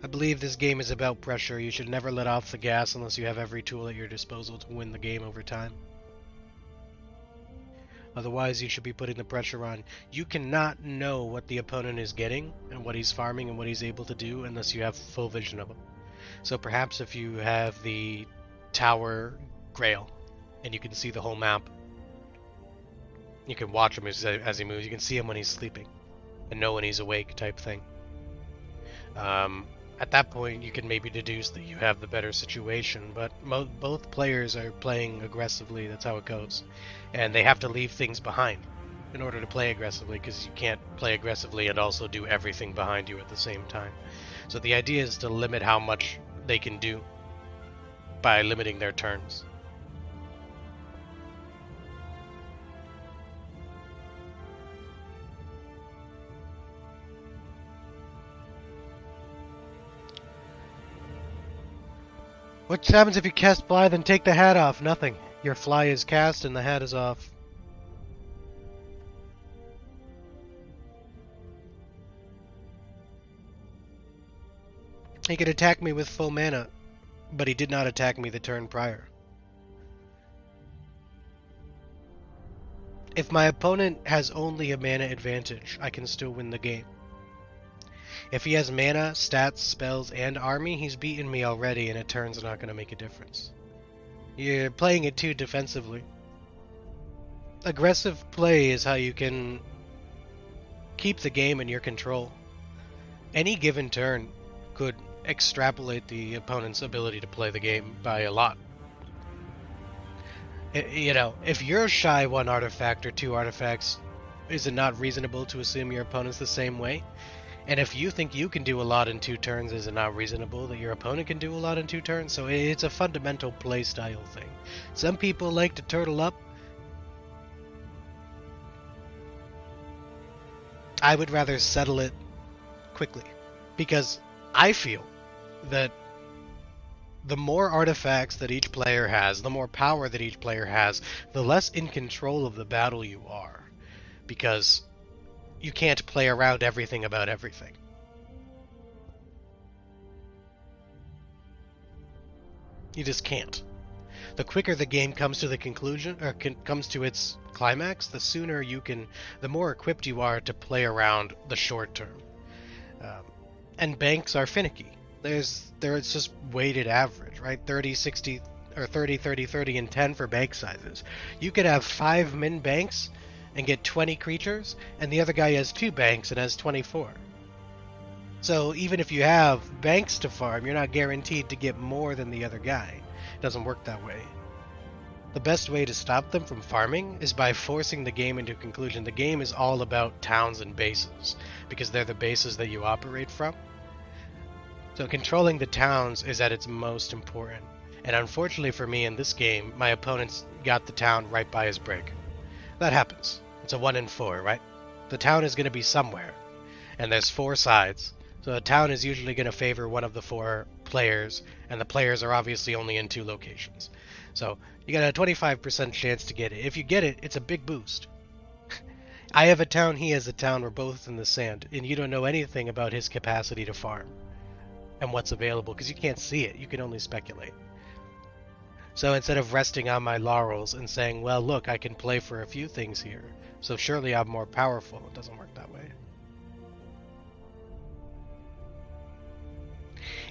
I believe this game is about pressure. You should never let off the gas unless you have every tool at your disposal to win the game over time. Otherwise, you should be putting the pressure on. You cannot know what the opponent is getting and what he's farming and what he's able to do unless you have full vision of him. So perhaps if you have the tower grail and you can see the whole map, you can watch him as he moves. You can see him when he's sleeping and know when he's awake type thing. At that point, you can maybe deduce that you have the better situation, but both players are playing aggressively. That's how it goes. And they have to leave things behind in order to play aggressively, because you can't play aggressively and also do everything behind you at the same time. So the idea is to limit how much they can do by limiting their turns. What happens if you cast Fly, then take the hat off? Nothing. Your Fly is cast and the hat is off. He could attack me with full mana, but he did not attack me the turn prior. If my opponent has only a mana advantage, I can still win the game. If he has mana, stats, spells, and army, he's beaten me already, and a turn's not going to make a difference. You're playing it too defensively. Aggressive play is how you can keep the game in your control. Any given turn could extrapolate the opponent's ability to play the game by a lot. You know, if you're shy one artifact or two artifacts, is it not reasonable to assume your opponent's the same way? And if you think you can do a lot in 2 turns, is it not reasonable that your opponent can do a lot in 2 turns? So it's a fundamental play style thing. Some people like to turtle up. I would rather settle it quickly, because I feel that the more artifacts that each player has, the more power that each player has, the less in control of the battle you are. Because you can't play around everything about everything. You just can't. The quicker the game comes to the conclusion, or comes to its climax, the sooner you can, the more equipped you are to play around the short term. And banks are finicky. It's just weighted average, right? 30, 60, or 30, 30, 30, and 10 for bank sizes. You could have 5 min banks and get 20 creatures, and the other guy has 2 banks and has 24. So even if you have banks to farm, you're not guaranteed to get more than the other guy. It doesn't work that way. The best way to stop them from farming is by forcing the game into a conclusion. The game is all about towns and bases, because they're the bases that you operate from. So controlling the towns is at its most important. And unfortunately for me in this game, my opponent's got the town right by his break. That happens. It's a 1 in 4, right? The town is going to be somewhere. And there's 4 sides. So a town is usually going to favor one of the 4 players, and the players are obviously only in 2 locations. So you got a 25% chance to get it. If you get it, it's a big boost. I have a town, he has a town, we're both in the sand, and you don't know anything about his capacity to farm and what's available, because you can't see it. You can only speculate. So instead of resting on my laurels and saying, well, look, I can play for a few things here, so surely I'm more powerful, it doesn't work that way.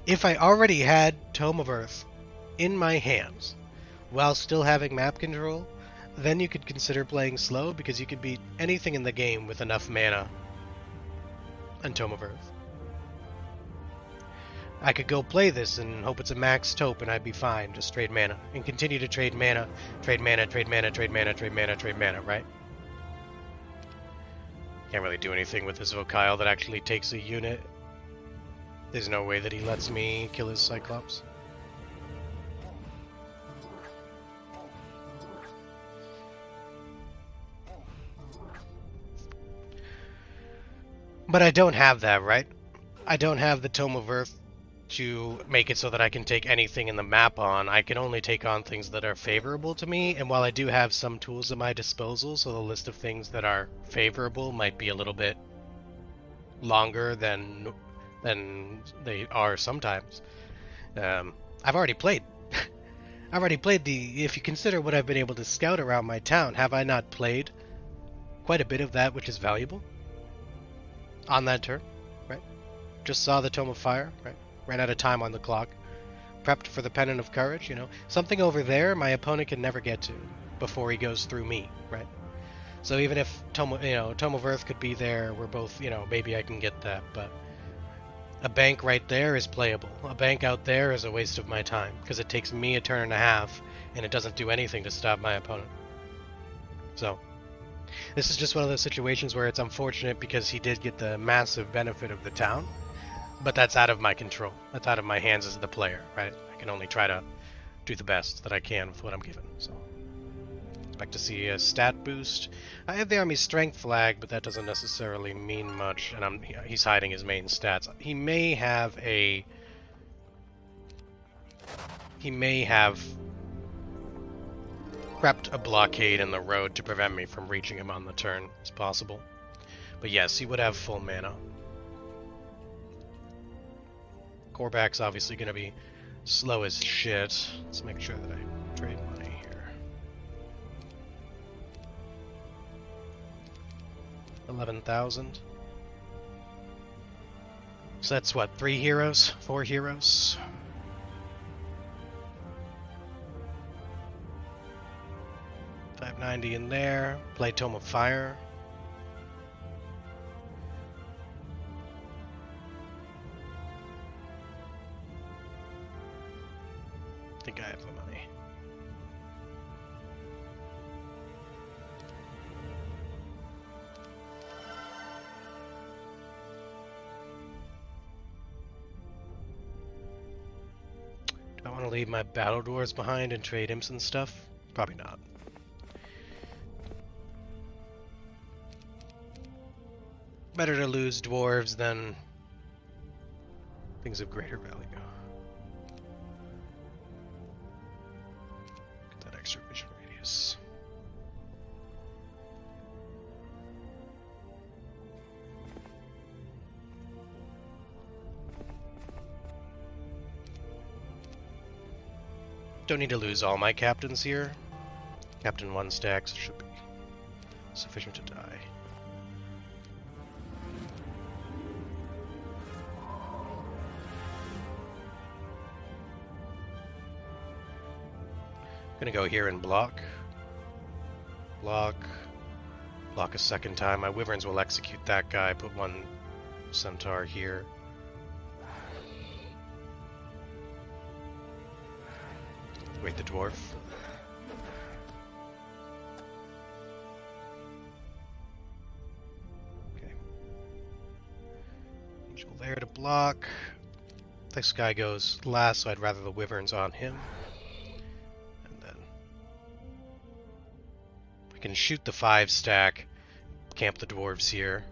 If I already had Tome of Earth in my hands while still having map control, then you could consider playing slow, because you could beat anything in the game with enough mana and Tome of Earth. I could go play this and hope it's a max taupe and I'd be fine, just trade mana, and continue to trade mana, trade mana, trade mana, trade mana, trade mana, trade mana, right? Can't really do anything with this Vocile that actually takes a unit. There's no way that he lets me kill his Cyclops. But I don't have that, right? I don't have the Tome of Earth to make it so that I can take anything in the map on. I can only take on things that are favorable to me, and while I do have some tools at my disposal, so the list of things that are favorable might be a little bit longer than they are sometimes. I've already played. I've already played if you consider what I've been able to scout around my town, have I not played quite a bit of that which is valuable on that turn, right? Just saw the Tome of Fire, right? Ran out of time on the clock. Prepped for the Pennant of Courage, you know. Something over there my opponent can never get to before he goes through me, right? So even if Tome of Earth could be there, we're both, maybe I can get that, but a bank right there is playable. A bank out there is a waste of my time, because it takes me a turn and a half, and it doesn't do anything to stop my opponent. So, this is just one of those situations where it's unfortunate because he did get the massive benefit of the town, but that's out of my control. That's out of my hands as the player, right? I can only try to do the best that I can with what I'm given, so. Expect to see a stat boost. I have the army strength flag, but that doesn't necessarily mean much, and he's hiding his main stats. He may have prepped a blockade in the road to prevent me from reaching him on the turn. It's possible. But yes, he would have full mana. Korvax's obviously going to be slow as shit. Let's make sure that I trade money here. 11,000. So that's what, 3 heroes? 4 heroes? $590 in there. Play Tome of Fire. I think I have the money. Do I want to leave my battle dwarves behind and trade imps and stuff? Probably not. Better to lose dwarves than things of greater value. Get that extra vision radius. Don't need to lose all my captains here. Captain 1 stacks should be sufficient to die. Gonna go here and block. Block a second time. My wyverns will execute that guy. Put 1 centaur here. Wait the dwarf. Okay. Angel there to block. This guy goes last, so I'd rather the wyverns on him. And then I can shoot the 5 stack, camp the dwarves here.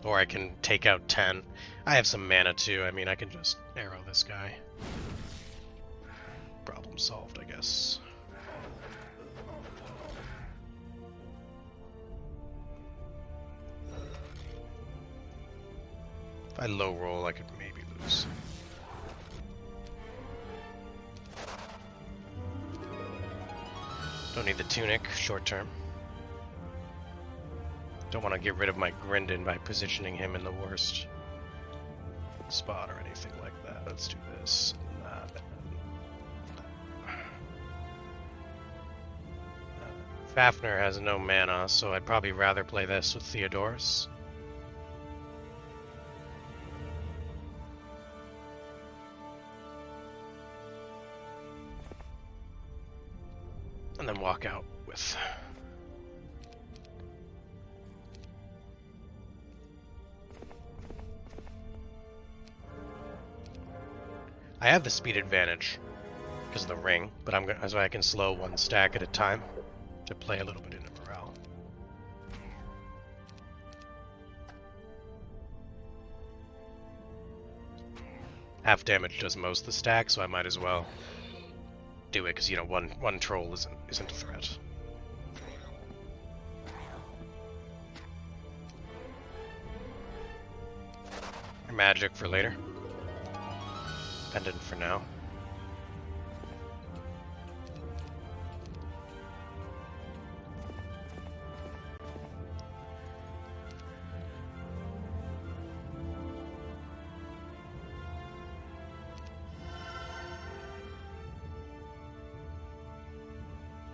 Or I can take out 10. I have some mana too. I mean, I can just arrow this guy. Problem solved, I guess. If I low roll, I could maybe lose. Don't need the tunic, short term. Don't want to get rid of my Grindin by positioning him in the worst spot or anything like that. Let's do this and that. Fafnir has no mana, so I'd probably rather play this with Theodorus. And then walk out with I have the speed advantage because of the ring, but so I can slow one stack at a time to play a little bit into morale. Half damage does most of the stack, so I might as well do it because one troll isn't a threat. Magic for later. Pendant for now.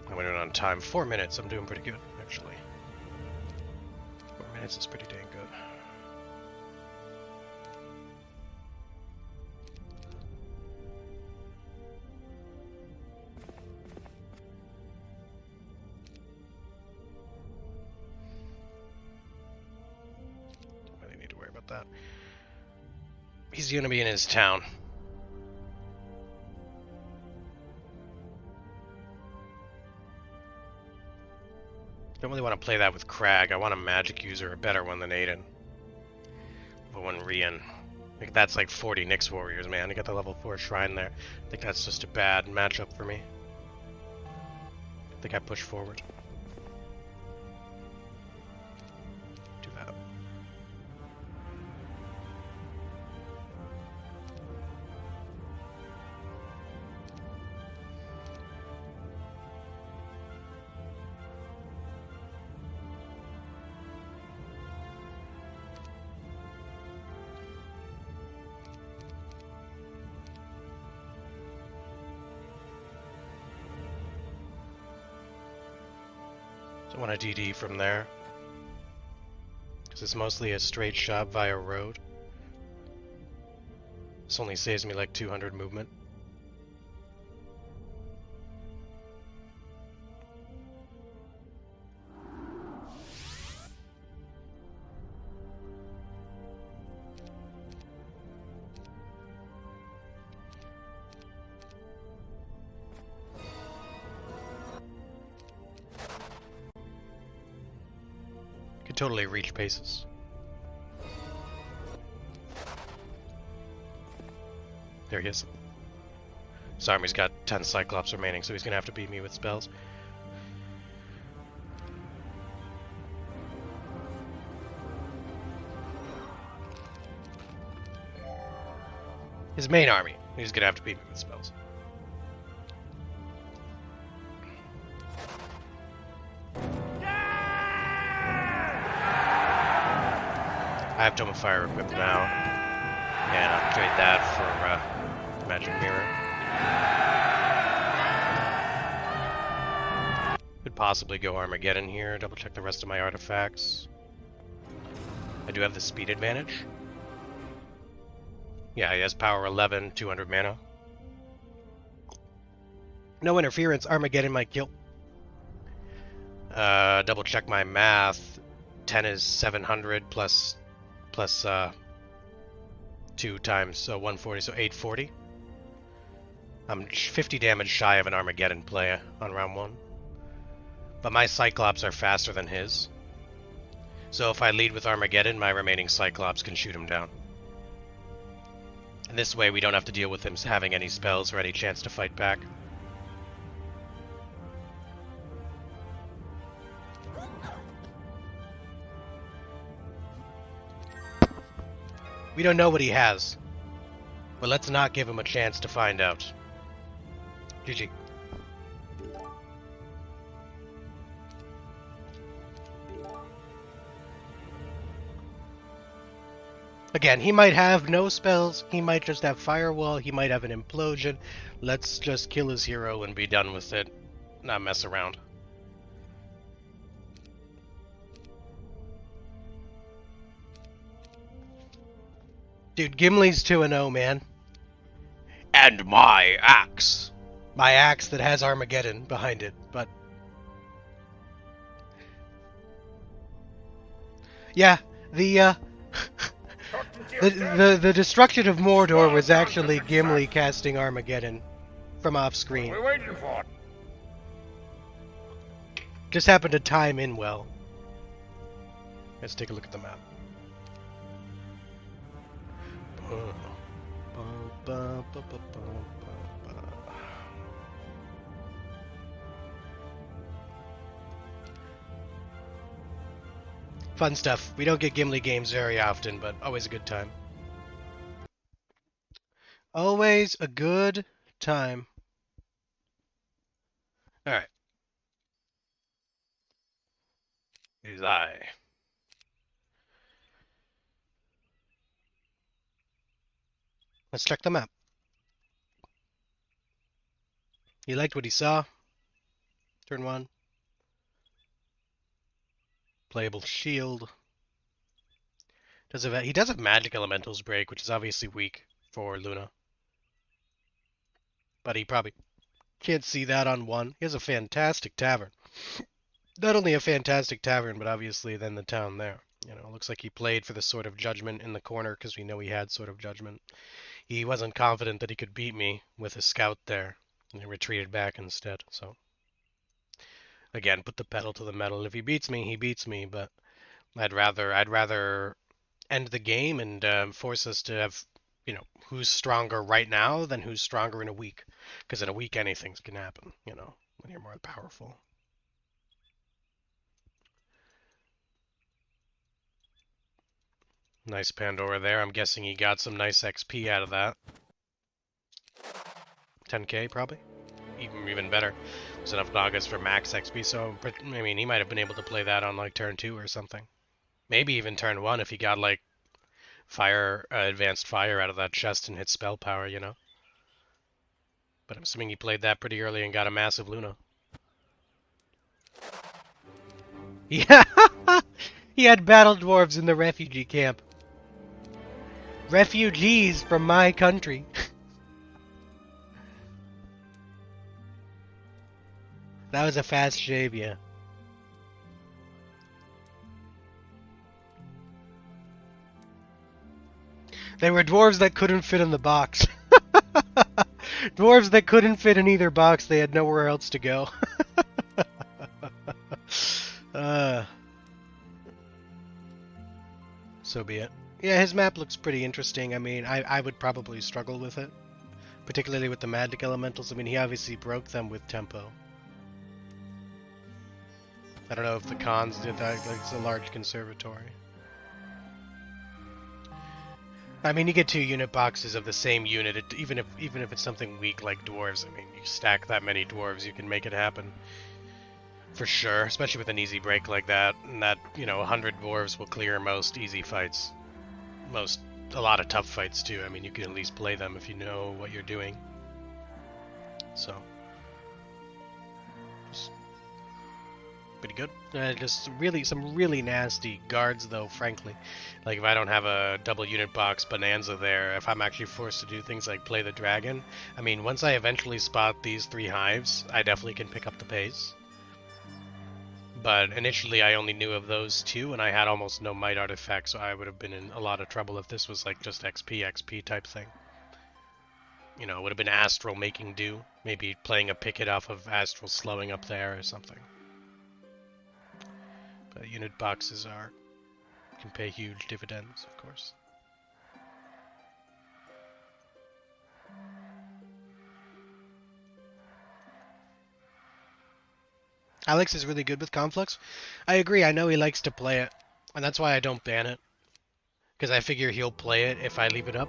I went in on time. 4 minutes. I'm doing pretty good, actually. 4 minutes is pretty dang good. That. He's gonna be in his town. Don't really want to play that with Crag. I want a magic user, a better one than Aiden. But when Rian, like that's like 40 Nyx warriors, man. You got the level 4 shrine there. I think that's just a bad matchup for me. I think I push forward. Do that. So I want a DD from there. Because it's mostly a straight shot via road. This only saves me like 200 movement. Could totally reach paces. There he is. His army's got 10 Cyclops remaining, so he's gonna have to beat me with spells. His main army, he's gonna have to beat me with spells. I have Dome of Fire equipped now, and I'll trade that for Magic Mirror. Could possibly go Armageddon here, double check the rest of my artifacts. I do have the speed advantage. Yeah, he has power 11, 200 mana. No interference, Armageddon might kill. Double check my math. 10 is 700 plus 2 times 140, so 840. I'm 50 damage shy of an Armageddon play on round 1. But my Cyclops are faster than his. So if I lead with Armageddon, my remaining Cyclops can shoot him down. And this way we don't have to deal with him having any spells or any chance to fight back. We don't know what he has, but let's not give him a chance to find out. GG. Again, he might have no spells, he might just have Firewall, he might have an Implosion. Let's just kill his hero and be done with it, not mess around. Dude, Gimli's 2-0, man. And my axe. My axe that has Armageddon behind it, but... Yeah, the The destruction of Mordor was actually Gimli casting Armageddon from off screen. We're waiting for. Just happened to time in well. Let's take a look at the map. Fun stuff. We don't get Gimli games very often, but always a good time. Always a good time. Alright. Here's I. Let's check the map. He liked what he saw. Turn 1. Playable shield. He does have magic elementals break, which is obviously weak for Luna. But he probably can't see that on 1. He has a fantastic tavern. Not only a fantastic tavern, but obviously then the town there. You know, looks like he played for the Sword of Judgment in the corner because we know he had Sword of Judgment. He wasn't confident that he could beat me with a scout there, and he retreated back instead. So again, put the pedal to the metal. If he beats me, he beats me. But I'd rather end the game and force us to have, you know, who's stronger right now than who's stronger in a week. Because in a week, anything can happen. You know, when you're more powerful. Nice Pandora there. I'm guessing he got some nice XP out of that. 10k probably. Even better. There's enough Nagas for max XP, so I mean he might have been able to play that on like turn 2 or something. Maybe even turn 1 if he got like fire, advanced fire out of that chest and hit spell power, you know. But I'm assuming he played that pretty early and got a massive Luna. Yeah! He had battle dwarves in the refugee camp. Refugees from my country. That was a fast shave, yeah. They were dwarves that couldn't fit in the box. Dwarves that couldn't fit in either box, they had nowhere else to go. So be it. Yeah, his map looks pretty interesting. I mean, I would probably struggle with it. Particularly with the magic elementals. I mean, he obviously broke them with tempo. I don't know if the cons did that, like it's a large conservatory. I mean, you get 2 unit boxes of the same unit, even if it's something weak like dwarves. I mean, you stack that many dwarves, you can make it happen. For sure, especially with an easy break like that. And that, you know, 100 dwarves will clear most easy fights. A lot of tough fights too. I mean, you can at least play them if you know what you're doing. So, just pretty good. Just really, some really nasty guards though, frankly. Like if I don't have a double unit box bonanza there, if I'm actually forced to do things like play the dragon, I mean, once I eventually spot these 3 hives, I definitely can pick up the pace. But initially I only knew of those 2, and I had almost no might artifacts, so I would have been in a lot of trouble if this was like just XP type thing. You know, it would have been Astral making do. Maybe playing a picket off of Astral slowing up there or something. But unit boxes can pay huge dividends, of course. Alex is really good with Conflux. I agree, I know he likes to play it, and that's why I don't ban it. Because I figure he'll play it if I leave it up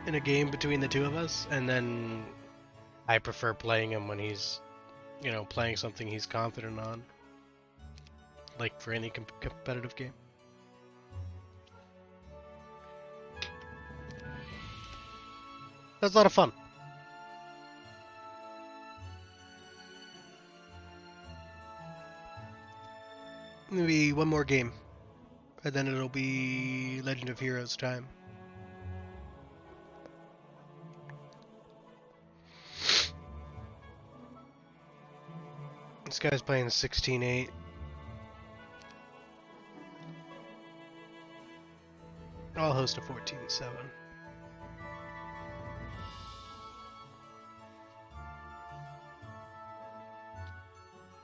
in a game between the 2 of us, and then I prefer playing him when he's, you know, playing something he's confident on. Like for any competitive game. That's a lot of fun. Maybe one more game, and then it'll be Legend of Heroes time. This guy's playing 16-8. I'll host a 14-7.